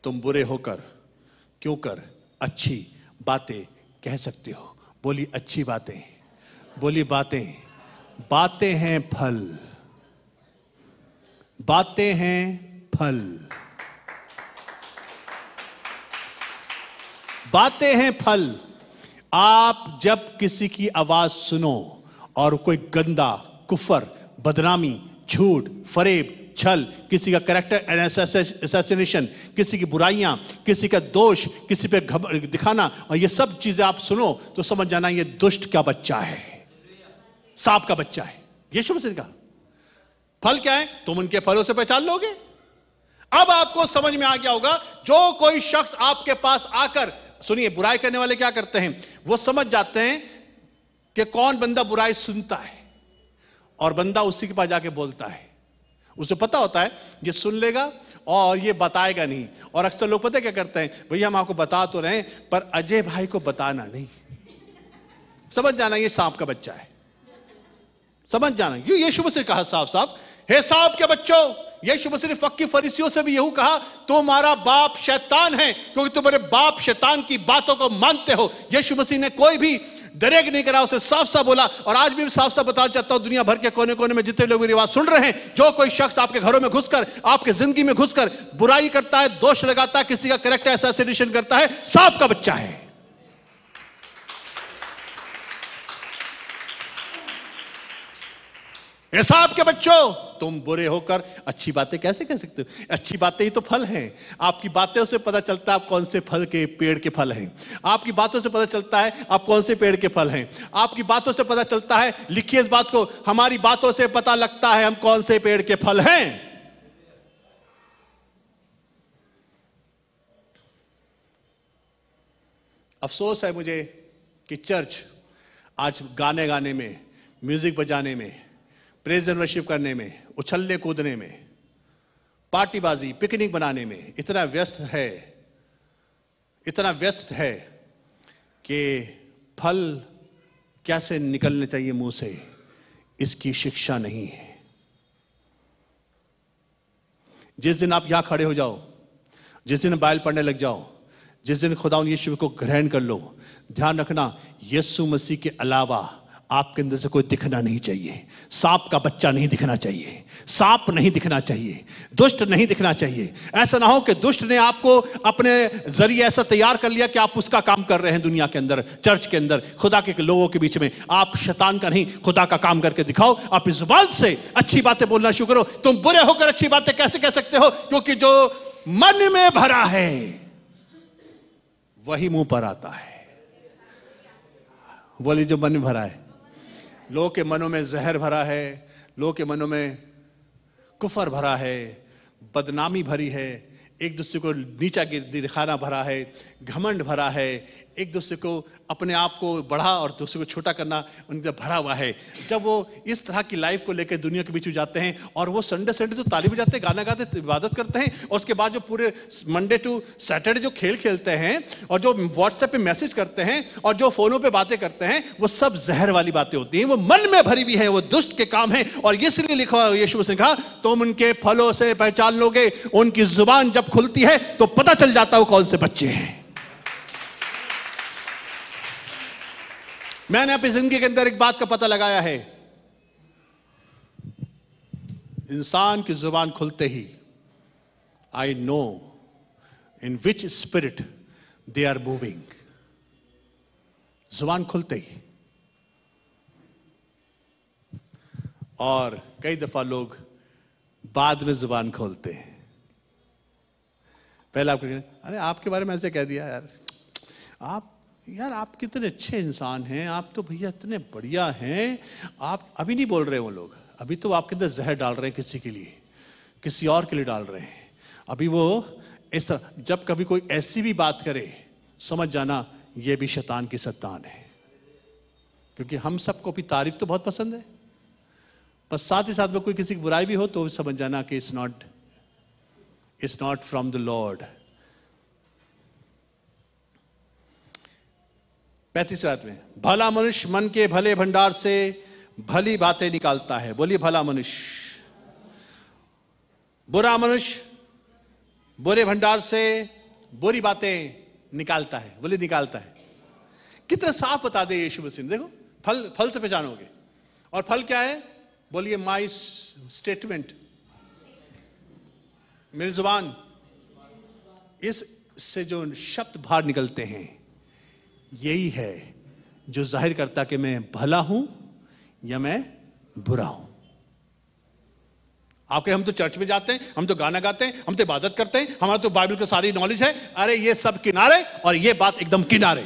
S1: तुम बुरे होकर क्यों कर अच्छी बातें कह सकते हो? बोली अच्छी बातें, बोली बातें, बातें हैं फल, बातें हैं फल, बातें हैं फल। आप जब किसी की आवाज सुनो और कोई गंदा, कुफर, बदनामी, झूठ, फरेब, छल, किसी का कैरेक्टर असैसिनेशन, किसी की बुराइयां, किसी का दोष, किसी पे दिखाना, और ये सब चीजें आप सुनो तो समझ जाना ये दुष्ट का बच्चा है, सांप का बच्चा है। यीशु मसीह ने कहा फल क्या है? तुम उनके फलों से पहचान लोगे। अब आपको समझ में आ गया होगा, जो कोई शख्स आपके पास आकर, सुनिए बुराई करने वाले क्या करते हैं? वो समझ जाते हैं कि कौन बंदा बुराई सुनता है और बंदा उसी के पास जाके बोलता है। उसे पता होता है ये सुन लेगा और ये बताएगा नहीं। और अक्सर लोग पता क्या करते हैं, भैया हम आपको बता तो रहे हैं पर अजय भाई को बताना नहीं। समझ जाना ये सांप का बच्चा है, समझ जाना। ये यीशु मसीह ने कहा साफ साफ, हे सांप के बच्चों, यीशु मसीह ने फक्की फरीसियों से भी यही कहा, तुम्हारा बाप शैतान है क्योंकि तुम्हारे बाप शैतान की बातों को मानते हो। यीशु मसीह ने कोई भी डरेक नहीं करा, उसे साफ साफ बोला। और आज भी साफ साफ बताना चाहता हूं, दुनिया भर के कोने कोने में जितने लोग मेरी आवाज सुन रहे हैं, जो कोई शख्स आपके घरों में घुसकर, आपके जिंदगी में घुसकर बुराई करता है, दोष लगाता है, किसी का कैरेक्टर असैसिनेशन करता है, सांप का बच्चा है। सांप के बच्चों, तुम बुरे होकर अच्छी बातें कैसे कह सकते हो? अच्छी बातें ही तो फल हैं। आपकी बातों से पता चलता है आप कौन से फल के पेड़ के फल हैं। आपकी बातों से पता चलता है आप कौन से पेड़ के फल हैं। आपकी बातों से पता चलता है, लिखिए इस बात को, हमारी बातों से पता लगता है हम कौन से पेड़ के फल हैं। अफसोस है मुझे कि चर्च आज गाने गाने में, म्यूजिक बजाने में, प्रेज एंड वर्शिप करने में, उछलने कूदने में, पार्टीबाजी, पिकनिक बनाने में इतना व्यस्त है कि फल कैसे निकलने चाहिए मुंह से, इसकी शिक्षा नहीं है। जिस दिन आप यहां खड़े हो जाओ, जिस दिन बाइबल पढ़ने लग जाओ, जिस दिन खुदा यीशु को ग्रहण कर लो, ध्यान रखना यीशु मसीह के अलावा आपके अंदर से कोई दिखना नहीं चाहिए। सांप का बच्चा नहीं दिखना चाहिए, सांप नहीं दिखना चाहिए, दुष्ट नहीं दिखना चाहिए। ऐसा ना हो कि दुष्ट ने आपको अपने जरिए ऐसा तैयार कर लिया कि आप उसका काम कर रहे हैं दुनिया के अंदर, चर्च के अंदर, खुदा के लोगों के बीच में। आप शैतान का नहीं, खुदा का काम करके दिखाओ। आप इस जुबान से अच्छी बातें बोलना शुरू करो। तुम बुरे होकर अच्छी बातें कैसे कह सकते हो? क्योंकि जो मन में भरा है वही मुंह पर आता है। बोलिए, जो मन में भरा है। लोगों के मनों में जहर भरा है, लोगों के मनों में कुफर भरा है, बदनामी भरी है, एक दूसरे को नीचा दिखाना भरा है, घमंड भरा है, एक दूसरे को अपने आप को बढ़ा और दूसरे को छोटा करना उनका भरा हुआ है। जब वो इस तरह की लाइफ को लेकर दुनिया के बीच में जाते हैं और वो संडे तो ताली बजाते हैं, गाना गाते, इबादत करते हैं, और उसके बाद जो पूरे मंडे टू सैटरडे जो खेल खेलते हैं और जो व्हाट्सएप पे मैसेज करते हैं और जो फोनों पे बातें करते हैं, वो सब जहर वाली बातें होती हैं। वो मन में भरी हुई है, वो दुष्ट के काम है। और इसलिए लिखा यीशु मसीह ने कहा, तुम उनके फलों से पहचान लोगे। उनकी जुबान जब खुलती है तो पता चल जाता है वो कौन से बच्चे हैं। मैंने अपनी जिंदगी के अंदर एक बात का पता लगाया है, इंसान की जुबान खुलते ही I know in which spirit they are moving. जुबान खुलते ही। और कई दफा लोग बाद में जुबान खोलते हैं। पहले आपको कहें, अरे आपके बारे में ऐसे कह दिया यार, आप कितने अच्छे इंसान हैं, आप तो भैया इतने बढ़िया हैं। आप अभी नहीं बोल रहे वो लोग, अभी तो आपके अंदर जहर डाल रहे हैं किसी के लिए, किसी और के लिए डाल रहे हैं। अभी वो इस तरह, जब कभी कोई ऐसी भी बात करे, समझ जाना ये भी शैतान की संतान है। क्योंकि हम सबको भी तारीफ तो बहुत पसंद है, पर साथ ही साथ में कोई किसी की बुराई भी हो तो समझ जाना कि it's not from the Lord. 35 बात में, भला मनुष्य मन के भले भंडार से भली बातें निकालता है। बोलिए, भला मनुष्य। बुरा मनुष्य बुरे भंडार से बुरी बातें निकालता है। बोलिए, निकालता है। कितना साफ बता दे यीशु मसीह। देखो, फल से पहचानोगे। और फल क्या है? बोलिए, माई स्टेटमेंट, मेरी जुबान, इससे जो शब्द बाहर निकलते हैं यही है जो जाहिर करता कि मैं भला हूं या मैं बुरा हूं। आपके हम तो चर्च में जाते हैं, हम तो गाना गाते हैं, हम तो इबादत करते हैं, हमारा तो बाइबल की सारी नॉलेज है। अरे ये सब किनारे और ये बात एकदम किनारे।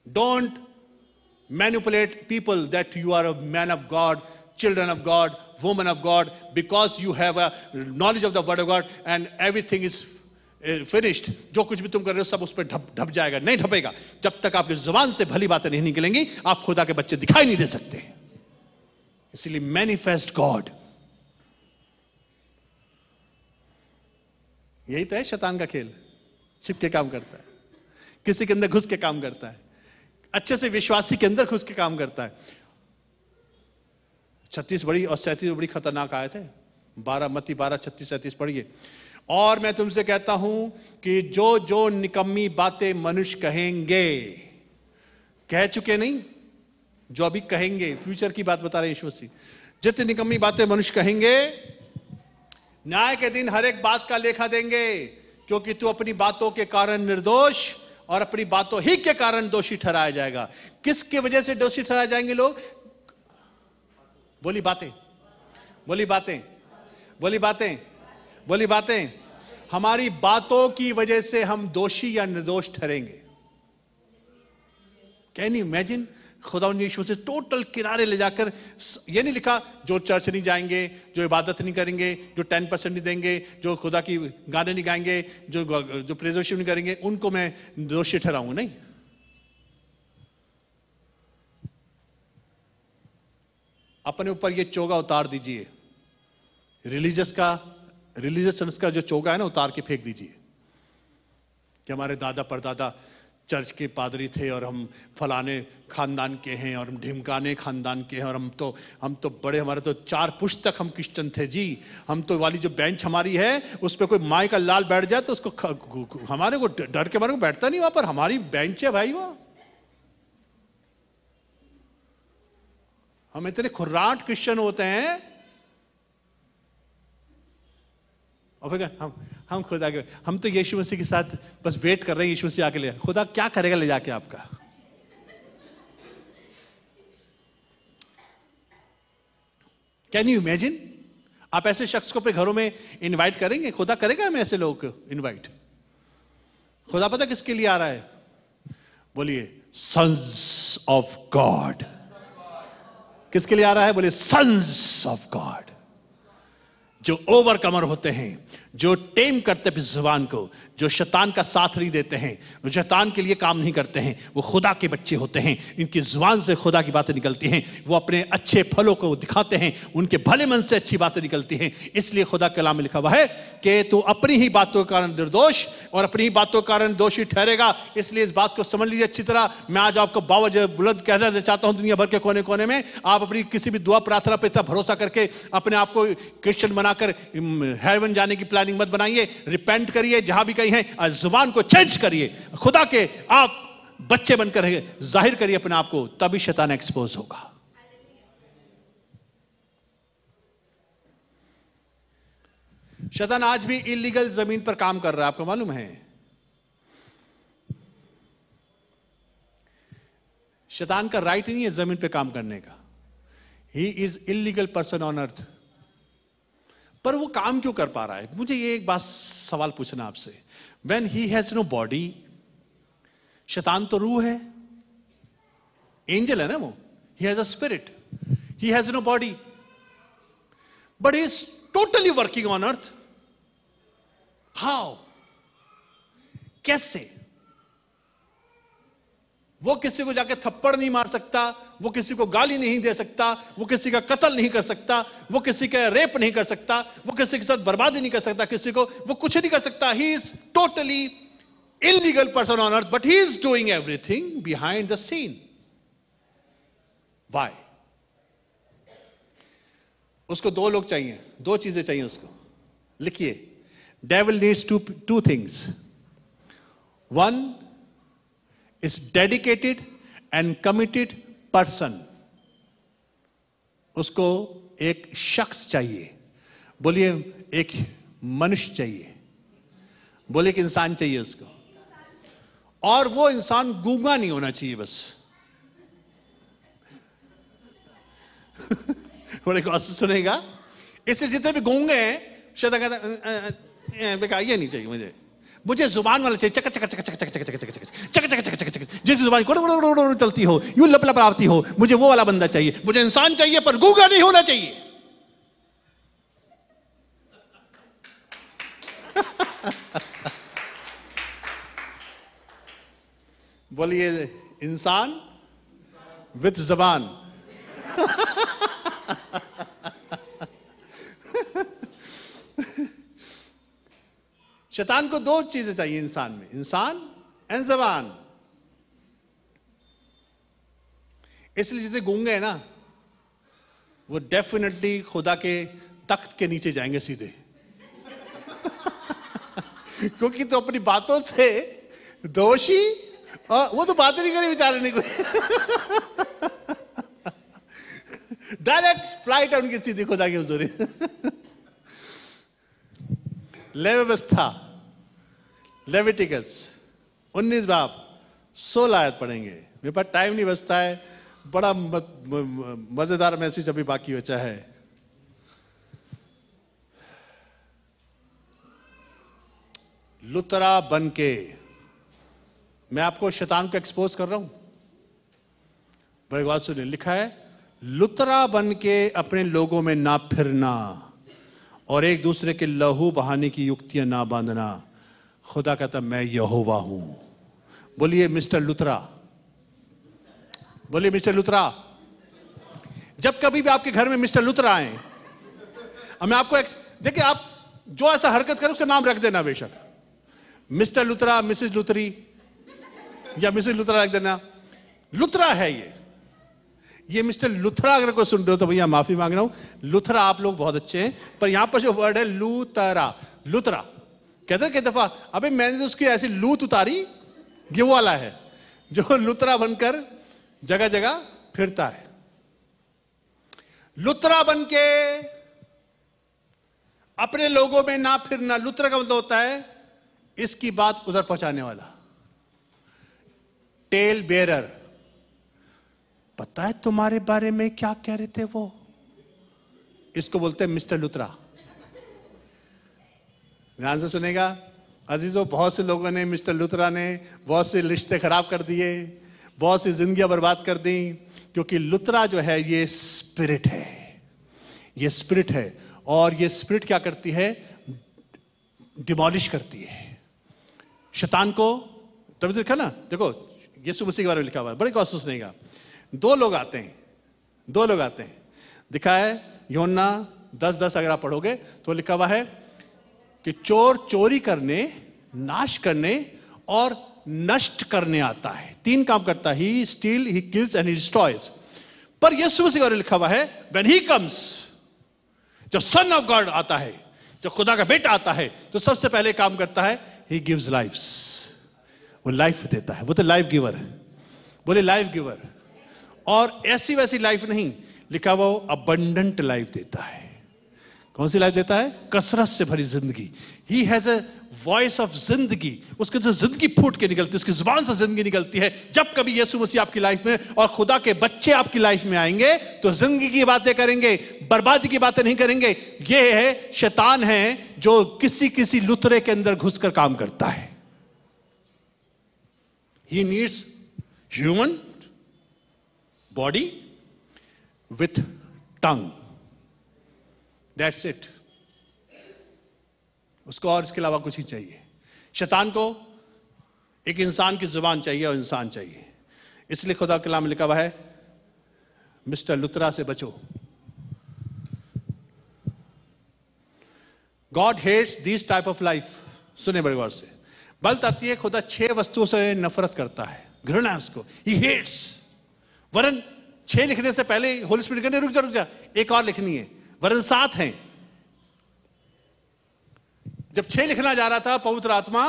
S1: Don't manipulate people that you are a man of God, children of God, woman of God, because you have a knowledge of the word of God and everything is finished, जो कुछ भी तुम कर रहे हो सब उस पर ढप जाएगा। नहीं ढपेगा। जब तक आपकी जुबान से भली बातें नहीं निकलेंगी, आप खुदा के बच्चे दिखाई नहीं दे सकते। इसलिए मैनिफेस्ट गॉड, यही तो है शैतान का खेल। छिप के काम करता है, किसी के अंदर घुस के काम करता है, अच्छे से विश्वासी के अंदर घुस के काम करता है। 36 बड़ी और 37 बड़ी खतरनाक आयत है। 12 मत्ती 12 36 37 पढ़िए। और मैं तुमसे कहता हूं कि जो जो निकम्मी बातें मनुष्य कहेंगे, कह चुके नहीं, जो अभी कहेंगे, फ्यूचर की बात बता रहे यीशु मसीह, जितनी निकम्मी बातें मनुष्य कहेंगे, न्याय के दिन हर एक बात का लेखा देंगे, क्योंकि तू अपनी बातों के कारण निर्दोष और अपनी बातों ही के कारण दोषी ठहराया जाएगा। किसकी वजह से दोषी ठहराए जाएंगे लोग? बोली बातें, बोली बातें, बोली बातें, बोली बातें। हमारी बातों की वजह से हम दोषी या निर्दोष ठहरेंगे। Can you imagine? खुदा ने यीशु से टोटल किनारे ले जाकर, ये नहीं लिखा जो चर्च नहीं जाएंगे, जो इबादत नहीं करेंगे, जो 10% नहीं देंगे, जो खुदा की गाने नहीं गाएंगे, जो प्रेज वर्शिप नहीं करेंगे, उनको मैं दोषी ठहराऊंगा। नहीं, अपने ऊपर ये चोगा उतार दीजिए, रिलीजियस का जो चोगा है ना, उतार के फेंक दीजिए कि हमारे दादा परदादा चर्च के पादरी थे और हम फलाने खानदान के हैं और हम ढिमकाने खानदान के हैं और हम तो बड़े, हमारे तो 4 पुश्तक हम क्रिश्चियन थे जी। हम तो वाली जो बेंच हमारी है उस पर कोई माई का लाल बैठ जाए तो उसको हमारे को डर के मारे को बैठता नहीं वहां पर। हमारी बेंच है भाई वो। हम इतने खुर्राट क्रिश्चियन होते हैं और फिर हम खुदा के, हम तो यीशु मसीह के साथ बस वेट कर रहे हैं, यीशु मसीह आके ले। खुदा क्या करेगा ले जाके आपका? Can you imagine? आप ऐसे शख्स को अपने घरों में इनवाइट करेंगे? खुदा करेगा हमें ऐसे लोगों को इनवाइट? खुदा पता किसके लिए आ रहा है? बोलिए सन्स ऑफ गॉड। किसके लिए आ रहा है? बोलिए सन्स ऑफ गॉड। जो ओवरकमर होते हैं, जो टेम करते हैं जुबान को, जो शैतान का साथ नहीं देते हैं, जो शैतान के लिए काम नहीं करते हैं, वो खुदा के बच्चे होते हैं। इनकी जुबान से खुदा की बातें निकलती हैं, वो अपने अच्छे फलों को दिखाते हैं, उनके भले मन से अच्छी बातें निकलती हैं। इसलिए खुदा के कलाम में लिखा हुआ है कि तू अपनी ही बातों के कारण निर्दोष और अपनी ही बातों के कारण दोषी ठहरेगा। इसलिए इस बात को समझ लीजिए अच्छी तरह। मैं आज आपको बावज बुलंद कहना चाहता हूं, दुनिया भर के कोने कोने में आप अपनी किसी भी दुआ प्रार्थना पे इतना भरोसा करके अपने आप को क्रिश्चियन बनाकर हेवन जाने की प्लानिंग मत बनाइए। रिपेंट करिए जहां भी कहीं है, जुबान को चेंज करिए, खुदा के आप बच्चे बनकर जाहिर करिए अपने आप को, तभी शैतान एक्सपोज होगा। शैतान आज भी इलीगल जमीन पर काम कर रहा है, आपको मालूम है? शैतान का राइट नहीं है जमीन पे काम करने का। He is illegal person on अर्थ। पर वो काम क्यों कर पा रहा है? मुझे ये एक बात सवाल पूछना आपसे। When he has no body, शैतान तो रूह है, एंजल है ना वो, he has a spirit, he has no body, but he is totally working on earth. How? कैसे? वो किसी को जाके थप्पड़ नहीं मार सकता, वो किसी को गाली नहीं दे सकता, वो किसी का कत्ल नहीं कर सकता, वो किसी का रेप नहीं कर सकता, वो किसी के साथ बर्बादी नहीं कर सकता, किसी को वो कुछ नहीं कर सकता। He is totally illegal person on earth, but he is doing everything behind the scene. Why? उसको 2 लोग चाहिए, 2 चीजें चाहिए उसको। लिखिए, devil needs two things. 1 is dedicated and committed person. उसको एक शख्स चाहिए। बोलिए एक मनुष्य चाहिए। बोलिए एक इंसान चाहिए उसको। और वो इंसान गूंगा नहीं होना चाहिए बस। बड़े गौर से सुनेगा। इससे जितने भी गूंगे हैं, शैतान कहता बेकार, ये नहीं चाहिए मुझे जुबान वाला चाहिए, चक चक चक चक चक चक चक चक चक चक चक चक चक, जिसकी जुबान चलती हो, यूं लपलपाती हो, मुझे वो वाला बंदा चाहिए। मुझे इंसान चाहिए पर गूंगा नहीं होना चाहिए। बोलिए इंसान विद जबान। शैतान को दो चीजें चाहिए इंसान में, इंसान एंड जबान। इसलिए जितने गूंगे हैं ना, वो डेफिनेटली खुदा के तख्त के नीचे जाएंगे सीधे। क्योंकि तो अपनी बातों से दोषी, वो तो बात नहीं करी बेचारे ने कोई। डायरेक्ट फ्लाइट है उनकी सीधी खुदा की हुजूरी। लेविवस्था, लेविटिकस 19 बाब 16 आयत पढ़ेंगे। मेरे पास टाइम नहीं बचता है, बड़ा मजेदार मैसेज अभी बाकी बचा है। लुतरा बन के मैं आपको शैतान को एक्सपोज कर रहा हूं। बड़ी बात सुनिए, लिखा है लुतरा बन के अपने लोगों में ना फिरना और एक दूसरे के लहू बहाने की युक्तियां ना बांधना। खुदा कहता मैं यहोवा हूं। बोलिए मिस्टर लुतरा, बोलिए मिस्टर लुतरा। जब कभी भी आपके घर में मिस्टर लुतरा आए, मैं आपको देखिए, आप जो ऐसा हरकत करें उसका नाम रख देना बेशक, मिस्टर लुतरा, मिसेज लुतरी या मिसेज लुतरा रख देना। लुतरा है ये मिस्टर लुथरा अगर कोई सुन रहे हो तो भैया माफी मांग रहा हूं। लुथरा आप लोग बहुत अच्छे हैं, पर यहां पर जो वर्ड है लूतरा, लुतरा कहते हैं कई दफा अबे मैंने तो उसकी ऐसी लूत उतारी, ये वो वाला है जो लुतरा बनकर जगह जगह फिरता है। लुतरा बन के अपने लोगों में ना फिरना। लुतरा का मतलब होता है इसकी बात उधर पहुंचाने वाला, टेल बेरर। पता है तुम्हारे बारे में क्या कह रहे थे वो, इसको बोलते हैं मिस्टर लुतरा। ध्यान से सुनेगा अजीजों, बहुत से लोगों ने, मिस्टर लुतरा ने बहुत से रिश्ते खराब कर दिए, बहुत सी जिंदगियां बर्बाद कर दी, क्योंकि लुतरा जो है ये स्पिरिट है, ये स्पिरिट है। और ये स्पिरिट क्या करती है, डिमोलिश करती है शैतान को। तभी तो लिखा ना, देखो यीशु मसीह के बारे में लिखा हुआ है, बड़े कौशल सुनेगा। दो लोग आते हैं, दिखा है यूहन्ना 10:10 अगर आप पढ़ोगे तो लिखा हुआ है कि चोर चोरी करने, नाश करने और नष्ट करने आता है। 3 काम करता है, he steal, he kills and he destroys. पर यीशु मसीह के बारे में लिखा हुआ है व्हेन ही कम्स, जब सन ऑफ गॉड आता है, जब खुदा का बेटा आता है, तो सबसे पहले काम करता है ही गिव्स लाइफ्स, वो लाइफ देता है। वो तो लाइफ गिवर है, बोले लाइफ गिवर। और ऐसी वैसी लाइफ नहीं, लिखा वो अबंडेंट लाइफ देता है। कौन सी लाइफ देता है, कसरत से भरी जिंदगी। He has a voice of जिंदगी, उसके तो जिंदगी फूट के निकलती है, उसकी जुबान से जिंदगी निकलती है। जब कभी यीशु मसीह आपकी लाइफ में और खुदा के बच्चे आपकी लाइफ में आएंगे तो जिंदगी की बातें करेंगे, बर्बादी की बातें नहीं करेंगे। यह है शैतान है जो किसी लुतरे के अंदर घुसकर काम करता है। He needs human body with tongue, that's it. उसको और इसके अलावा कुछ ही चाहिए। शैतान को एक इंसान की जुबान चाहिए और इंसान चाहिए। इसलिए खुदा के कलाम में लिखा हुआ है मिस्टर लुतरा से बचो। God hates this type of life. सुने बड़े गौर से, बल्त आती है खुदा 6 वस्तुओं से नफरत करता है, घृणा है उसको, ही हेट्स। वरन 6 लिखने से पहले होली स्पिरिट कहने रुक जा, एक और लिखनी है, वरन 7 हैं। जब 6 लिखना जा रहा था पवित्र आत्मा,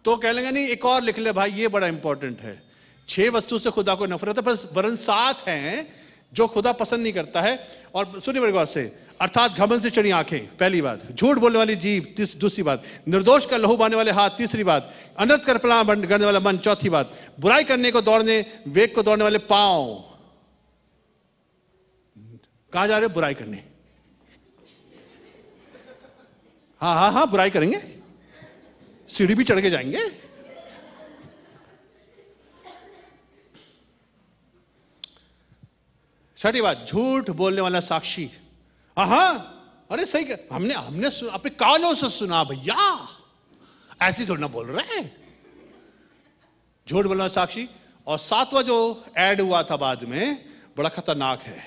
S1: तो कह लेंगे नहीं एक और लिख ले भाई, ये बड़ा इंपॉर्टेंट है। 6 वस्तु से खुदा को नफरत है, पर वरन 7 हैं जो खुदा पसंद नहीं करता है। और सुनिए मेरे गौर से, अर्थात घमंड से चढ़ी आंखें, पहली बात। झूठ बोलने वाली जीभ, दूसरी बात। निर्दोष का लहू बहाने वाले हाथ, तीसरी बात। अनर्थ कर पला करने वाला मन, चौथी बात। बुराई करने को दौड़ने, वेग को दौड़ने वाले पांव। कहां जा रहे हो, बुराई करने? हाँ, बुराई करेंगे, सीढ़ी भी चढ़ के जाएंगे। छठी बात, झूठ बोलने वाला साक्षी। हाँ, अरे सही, हमने अपने कानों से सुना भैया, ऐसी थोड़ी ना बोल रहे हैं। झूठ बोलना साक्षी। और सातवां जो ऐड हुआ था बाद में, बड़ा खतरनाक है,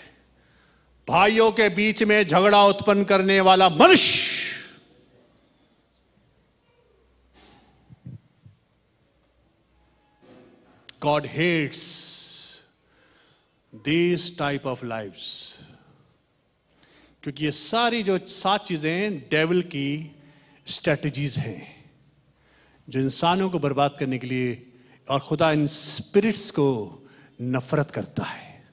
S1: भाइयों के बीच में झगड़ा उत्पन्न करने वाला मनुष्य। God hates these type of lives, क्योंकि ये सारी जो 7 चीजें डेविल की स्ट्रेटजीज हैं जो इंसानों को बर्बाद करने के लिए, और खुदा इन स्पिरिट्स को नफरत करता है।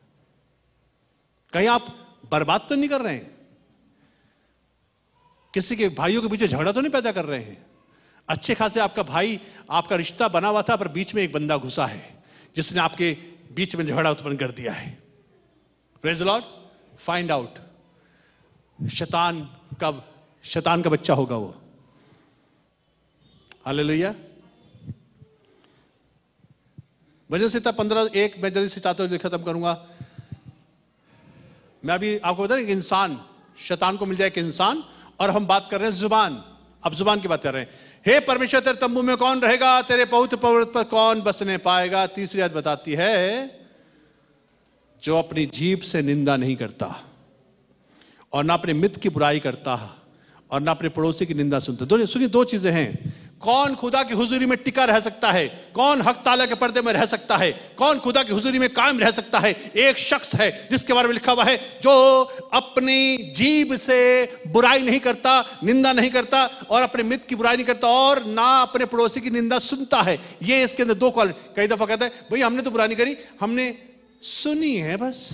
S1: कहीं आप बर्बाद तो नहीं कर रहे हैं, किसी के भाइयों के बीच में झगड़ा तो नहीं पैदा कर रहे हैं। अच्छे खासे आपका भाई, आपका रिश्ता बना हुआ था, पर बीच में एक बंदा घुसा है जिसने आपके बीच में झगड़ा उत्पन्न कर दिया है। Praise the Lord. Find out शैतान का बच्चा होगा वो। हालेलुया। वजन से 15:1 मैं जल्दी से चाहता हूं खत्म करूंगा। मैं अभी आपको बता रहा हूं कि इंसान, शैतान को मिल जाए कि इंसान, और हम बात कर रहे हैं जुबान। अब जुबान की बात कर रहे हैं। हे परमेश्वर, तेरे तंबू में कौन रहेगा, तेरे पवित्र पर्वत पर कौन बसने पाएगा। तीसरी आयत बताती है, जो अपनी जीभ से निंदा नहीं करता और ना अपने मित्र की बुराई करता और ना अपने पड़ोसी की निंदा सुनता। सुनिए, 2 चीजें हैं। कौन खुदा की हुजूरी में टिका रह सकता है? कौन हक ताला के पर्दे में रह सकता है? कौन खुदा की हुजूरी में कायम रह सकता है? एक शख्स है जिसके बारे में लिखा हुआ है, जो अपनी जीभ से बुराई नहीं करता, निंदा नहीं करता, और अपने मित्र की बुराई नहीं करता, और ना अपने पड़ोसी की निंदा सुनता है। ये इसके अंदर 2 क्वालिटी। कई दफा कहता है, भाई हमने तो बुराई नहीं करी, हमने सुनी है बस।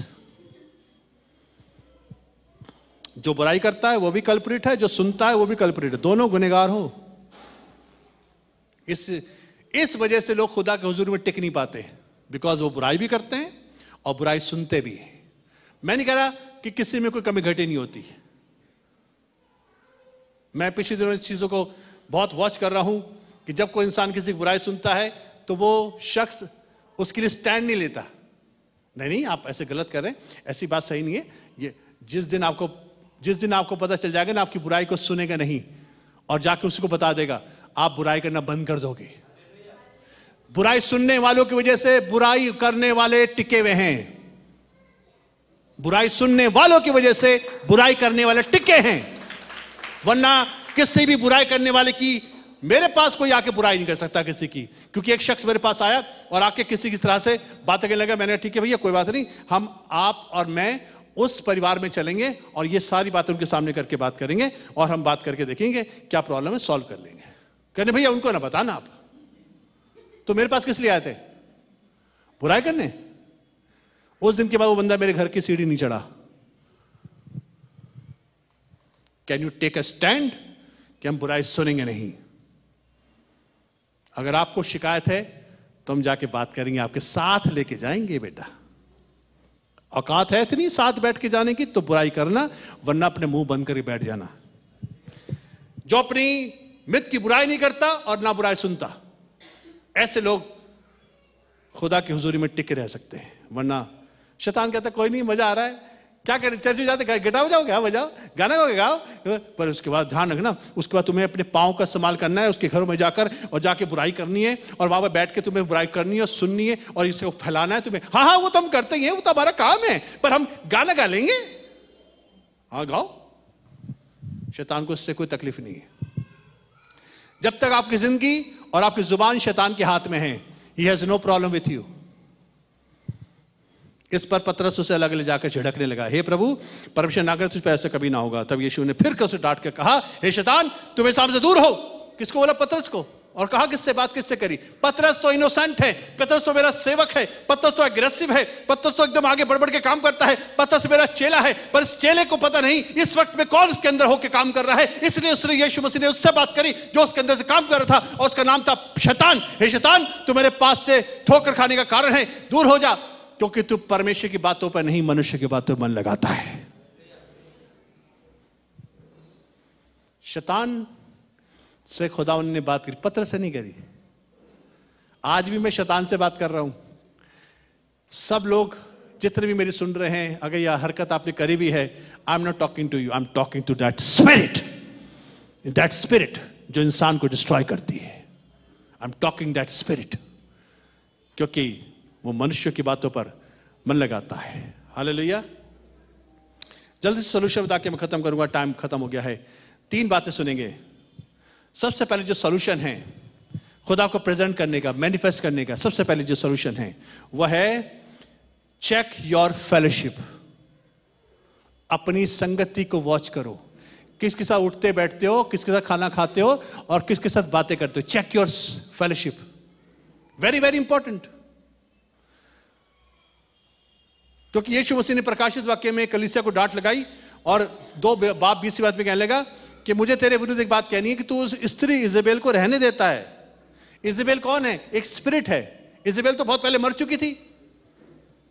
S1: जो बुराई करता है वो भी कल्प्रिट है, जो सुनता है वो भी कल्प्रिट है, दोनों गुनहगार हो। इस वजह से लोग खुदा के हुजूर में टिक नहीं पाते, बिकॉज वो बुराई भी करते हैं और बुराई सुनते भी हैं। मैं नहीं कह रहा कि किसी में कोई कमी घटी नहीं होती। मैं पिछले दिनों इस चीजों को बहुत वॉच कर रहा हूं कि जब कोई इंसान किसी की बुराई सुनता है तो वो शख्स उसके लिए स्टैंड नहीं लेता। नहीं, आप ऐसे गलत कर रहे हैं, ऐसी बात सही नहीं है। ये जिस दिन आपको पता चल जाएगा ना, आपकी बुराई को सुनेगा नहीं और जाके उसको बता देगा, आप बुराई करना बंद कर दोगे। बुराई सुनने वालों की वजह से बुराई करने वाले टिके हुए हैं। बुराई सुनने वालों की वजह से बुराई करने वाले टिके हैं, वरना किसी भी बुराई करने वाले की, मेरे पास कोई आके बुराई नहीं कर सकता किसी की। क्योंकि एक शख्स मेरे पास आया और आके किसी की तरह से बात करने लगा। मैंने ठीक है भैया, कोई बात नहीं, हम, आप और मैं उस परिवार में चलेंगे और ये सारी बातें उनके सामने करके बात करेंगे और हम बात करके देखेंगे क्या प्रॉब्लम है, सॉल्व कर लेंगे। कहने भैया उनको ना बताना, आप तो मेरे पास किस लिए आए थे? बुराई करने। उस दिन के बाद वो बंदा मेरे घर की सीढ़ी नहीं चढ़ा। Can you take a stand कि हम बुराई सुनेंगे नहीं। अगर आपको शिकायत है तो हम जाके बात करेंगे, आपके साथ लेके जाएंगे। बेटा औकात है इतनी साथ बैठ के जाने की तो बुराई करना, वरना अपने मुंह बंद करके बैठ जाना। जो अपनी मित्र की बुराई नहीं करता और ना बुराई सुनता, ऐसे लोग खुदा की हुजूरी में टिके रह सकते हैं। वरना शैतान कहता कोई नहीं, मजा आ रहा है, क्या करें, चर्च में जाते गिटार बजाओ, क्या बजाओ, गाना गाओगे गाओ, पर उसके बाद ध्यान रखना, उसके बाद तुम्हें अपने पाँव का इस्तेमाल करना है, उसके घरों में जाकर और जाके बुराई करनी है और वहां पर बैठ के तुम्हें बुराई करनी है और सुननी है और इसे फैलाना है तुम्हें। हाँ, वो तो हम करते ही हैं, वो तो हमारा काम है, पर हम गाना गा लेंगे। हाँ गाओ, शैतान को इससे कोई तकलीफ नहीं है। जब तक आपकी जिंदगी और आपकी जुबान शैतान के हाथ में है, he has no problem with you. इस पर पतरस उसे अलग ले जाकर झिड़कने लगा, हे प्रभु, परमेश्वर ना करे तुझ पर ऐसा कभी ना होगा। तब यीशु ने फिर उसे डांट के कहा, हे शैतान, तुम मेरे सामने से दूर हो। किसको बोला? पतरस को। और कहा किससे बात किससे करी? पतरस तो इनोसेंट है, पतरस तो मेरा सेवक है, पतरस तो एग्रेसिव है, पतरस तो एकदम आगे बढ़ बढ़ के काम करता है, पतरस मेरा चेला है। पर इस चेले को पता नहीं इस वक्त में कौन उसके अंदर होकर काम कर रहा है, इसलिए उसने यीशु मसीह ने उससे बात करी जो उसके अंदर से काम कर रहा था और उसका नाम था शैतान। हे शैतान, तू मेरे पास से ठोकर खाने का कारण है, दूर हो जा, क्योंकि तू परमेश्वर की बातों पर नहीं मनुष्य की बातों पर मन लगाता है। शैतान से खुदा ने बात करी, पतरस से नहीं करी। आज भी मैं शैतान से बात कर रहा हूं। सब लोग जितने भी मेरी सुन रहे हैं, अगर यह हरकत आपने करी भी है, I am not talking to you, I am talking to that spirit जो इंसान को डिस्ट्रॉय करती है। I am talking that spirit. क्योंकि वो मनुष्य की बातों पर मन लगाता है। हालेलुया। जल्दी से सोल्यूशन बता के मैं खत्म करूंगा, टाइम खत्म हो गया है। 3 बातें सुनेंगे। सबसे पहले जो सोल्यूशन है खुदा को प्रेजेंट करने का, मैनिफेस्ट करने का, सबसे पहले जो सोल्यूशन है वह है चेक योर फेलोशिप। अपनी संगति को वॉच करो, किसके साथ उठते बैठते हो, किसके साथ खाना खाते हो और किसके साथ बातें करते हो। Check your fellowship, very very important. क्योंकि यीशु मसीह ने प्रकाशित वाक्य में कलीसिया को डांट लगाई और 2 बाब 20 बात में कहने लगा कि मुझे तेरे विरुद्ध एक बात कहनी है कि तू उस स्त्री इजेबेल को रहने देता है। इजेबेल कौन है? एक स्पिरिट है। इजेबेल तो बहुत पहले मर चुकी थी,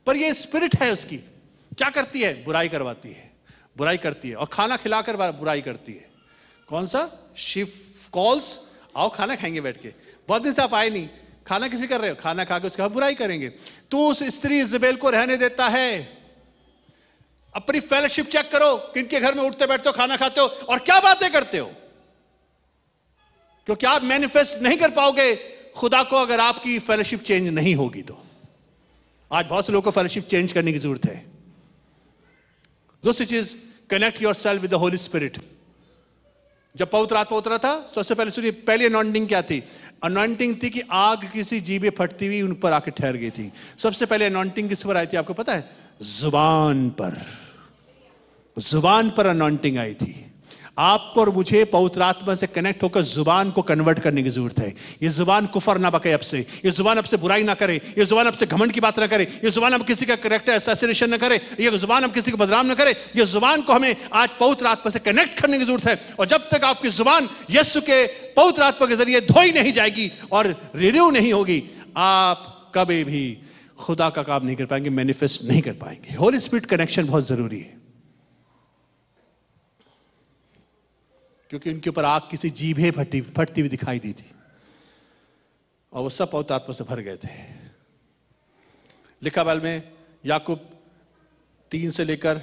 S1: पर ये स्पिरिट है उसकी। क्या करती है? बुराई करवाती है, बुराई करती है और खाना खिलाकर बुराई करती है। कौन सा? शी कॉल्स, आओ खाना खाएंगे बैठ के, बहुत दिन से आप आए नहीं, खाना किसी कर रहे हो, खाना खा के उसका बुराई करेंगे। तू उस स्त्री इजेबेल को रहने देता है। अपनी फेलोशिप चेक करो, किनके घर में उठते बैठते हो, खाना खाते हो और क्या बातें करते हो। क्योंकि आप मैनिफेस्ट नहीं कर पाओगे खुदा को अगर आपकी फेलोशिप चेंज नहीं होगी। तो आज बहुत से लोगों को फेलोशिप चेंज करने की जरूरत है। दूसरी चीज, connect your self with the Holi spirit. जब पवित्र आत्मा उतरा था, सबसे पहले सुनिए, पहली अनॉइंटिंग क्या थी? अनॉइंटिंग थी कि आग किसी जीभे फटती हुई उन पर आके ठहर गई थी। सबसे पहले अनॉइंटिंग किस पर आई थी आपको पता है? जुबान पर। जुबान पर अनॉइंटिंग आई थी। आपको और मुझे पवित्र आत्मा से कनेक्ट होकर जुबान को कन्वर्ट करने की जरूरत है। ये जुबान कुफर ना बके अब से, ये जुबान अब से बुराई ना करे, ये जुबान अब से घमंड की बात ना करे, ये जुबान अब किसी का कैरेक्टर असैसिनेशन ना करे, ये जुबान अब किसी को बदनाम ना करे। ये जुबान को हमें आज पवित्र आत्मा से कनेक्ट करने की जरूरत है। और जब तक आपकी जुबान यीशु के पवित्र आत्मा के जरिए धोई नहीं जाएगी और रिन्यू नहीं होगी, आप कभी भी खुदा का काम नहीं कर पाएंगे, मैनिफेस्ट नहीं कर पाएंगे। होली स्पिरिट कनेक्शन बहुत जरूरी है, क्योंकि उनके ऊपर आग किसी जीभे फटती हुई दिखाई दी थी और वो सब पवित्र आत्मा से भर गए थे। लिखा बाइबल में याकूब 3 से लेकर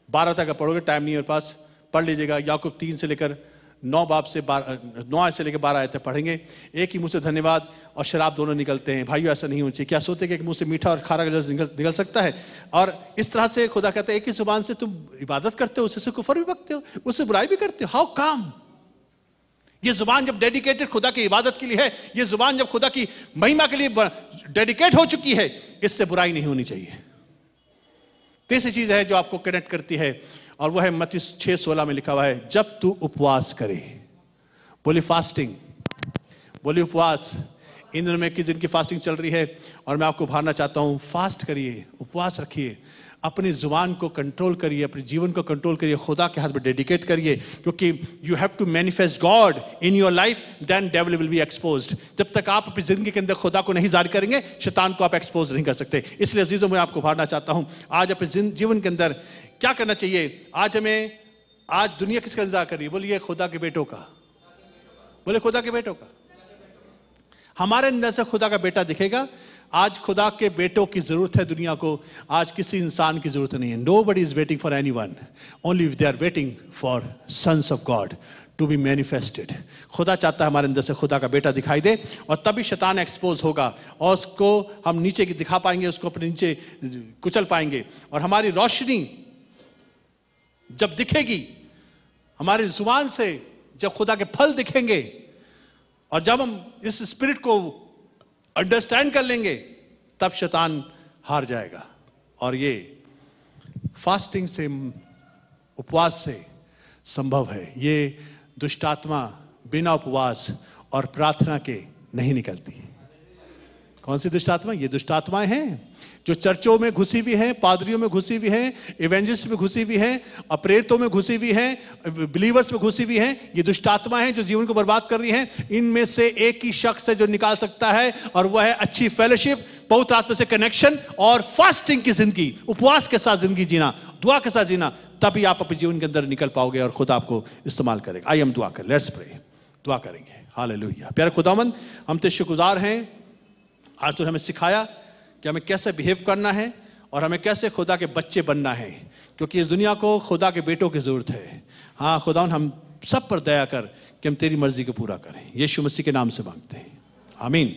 S1: 12 तक पढ़ोगे, टाइम नहीं है मेरे पास, पढ़ लीजिएगा। याकूब 3 से लेकर 9 बाब से 9 से लेकर 12 आयत तक पढ़ेंगे। एक ही मुंह से धन्यवाद और शराब दोनों निकलते हैं। भाइयों ऐसा नहीं होना चाहिए। क्या सोचते कि एक मुंह से मीठा और खारा लफ्ज़ निकल सकता है? और इस तरह से खुदा कहता है एक ही जुबान से तुम इबादत करते हो, उससे कुफर भी बकते हो, उससे बुराई भी करते हो। हाउ काम? ये जुबान जब डेडिकेटेड खुदा की इबादत के लिए है, ये जुबान जब खुदा की महिमा के लिए डेडिकेट हो चुकी है, इससे बुराई नहीं होनी चाहिए। तीसरी चीज है जो आपको कनेक्ट करती है और वो है मत्ती 6:16 में लिखा हुआ है, जब तू उपवास करे। बोली फास्टिंग, बोली उपवास। इन दिनों में 21 दिन की फास्टिंग चल रही है और मैं आपको उभारना चाहता हूं, फास्ट करिए, उपवास रखिए, अपनी जुबान को कंट्रोल करिए, अपने जीवन को कंट्रोल करिए, खुदा के हाथ में डेडिकेट करिए। क्योंकि you have to manifest God in your life, then devil will be exposed. जब तक आप अपनी जिंदगी के अंदर खुदा को नहीं जाहिर करेंगे, शैतान को आप एक्सपोज नहीं कर सकते। इसलिए अजीजों, मैं आपको उभारना चाहता हूं, आज अपने जीवन के अंदर क्या करना चाहिए। आज दुनिया किसका इंतजार कर रही है? बोलिए खुदा के बेटों का। बोले खुदा के बेटों का। हमारे अंदर से खुदा का बेटा दिखेगा। आज खुदा के बेटों की जरूरत है दुनिया को, आज किसी इंसान की जरूरत नहीं है। Nobody is waiting for anyone, only they are waiting for sons of God to be manifested. खुदा चाहता है हमारे अंदर से खुदा का बेटा दिखाई दे और तभी शैतान एक्सपोज होगा और उसको हम नीचे दिखा पाएंगे, उसको अपने नीचे कुचल पाएंगे। और हमारी रोशनी जब दिखेगी, हमारी जुबान से जब खुदा के फल दिखेंगे और जब हम इस स्पिरिट को अंडरस्टैंड कर लेंगे, तब शैतान हार जाएगा। और ये फास्टिंग से, उपवास से संभव है। ये दुष्ट आत्मा बिना उपवास और प्रार्थना के नहीं निकलती। कौन सी दुष्ट आत्मा? ये दुष्ट आत्माएं हैं जो चर्चों में घुसी हुई हैं, पादरियों में घुसी हुई हैं, इवेंजलिस्ट में घुसी हुई हैं, प्रेरितों में घुसी हुई हैं, बिलीवर्स में घुसी हुई हैं। ये दुष्ट आत्मा हैं जो जीवन को बर्बाद कर रही हैं। इनमें से एक ही शख्स है जो निकाल सकता है और वह है अच्छी फेलोशिप, पवित्र आत्मा से कनेक्शन और फास्टिंग की जिंदगी, उपवास के साथ जिंदगी जीना, दुआ के साथ जीना। तभी आप अपने जीवन के अंदर निकल पाओगे और खुदा आपको इस्तेमाल करेगा। आइए हम दुआ करें, लेट्स प्रे। दुआ करेंगे। हालेलुया। प्यारे खुदावंद, हम तो शुक्रगुजार हैं, आज तूने हमें सिखाया कि हमें कैसे बिहेव करना है और हमें कैसे खुदा के बच्चे बनना है, क्योंकि इस दुनिया को खुदा के बेटों की जरूरत है। हाँ खुदा, हम सब पर दया कर कि हम तेरी मर्जी को पूरा करें। यीशु मसीह के नाम से मांगते हैं, आमीन।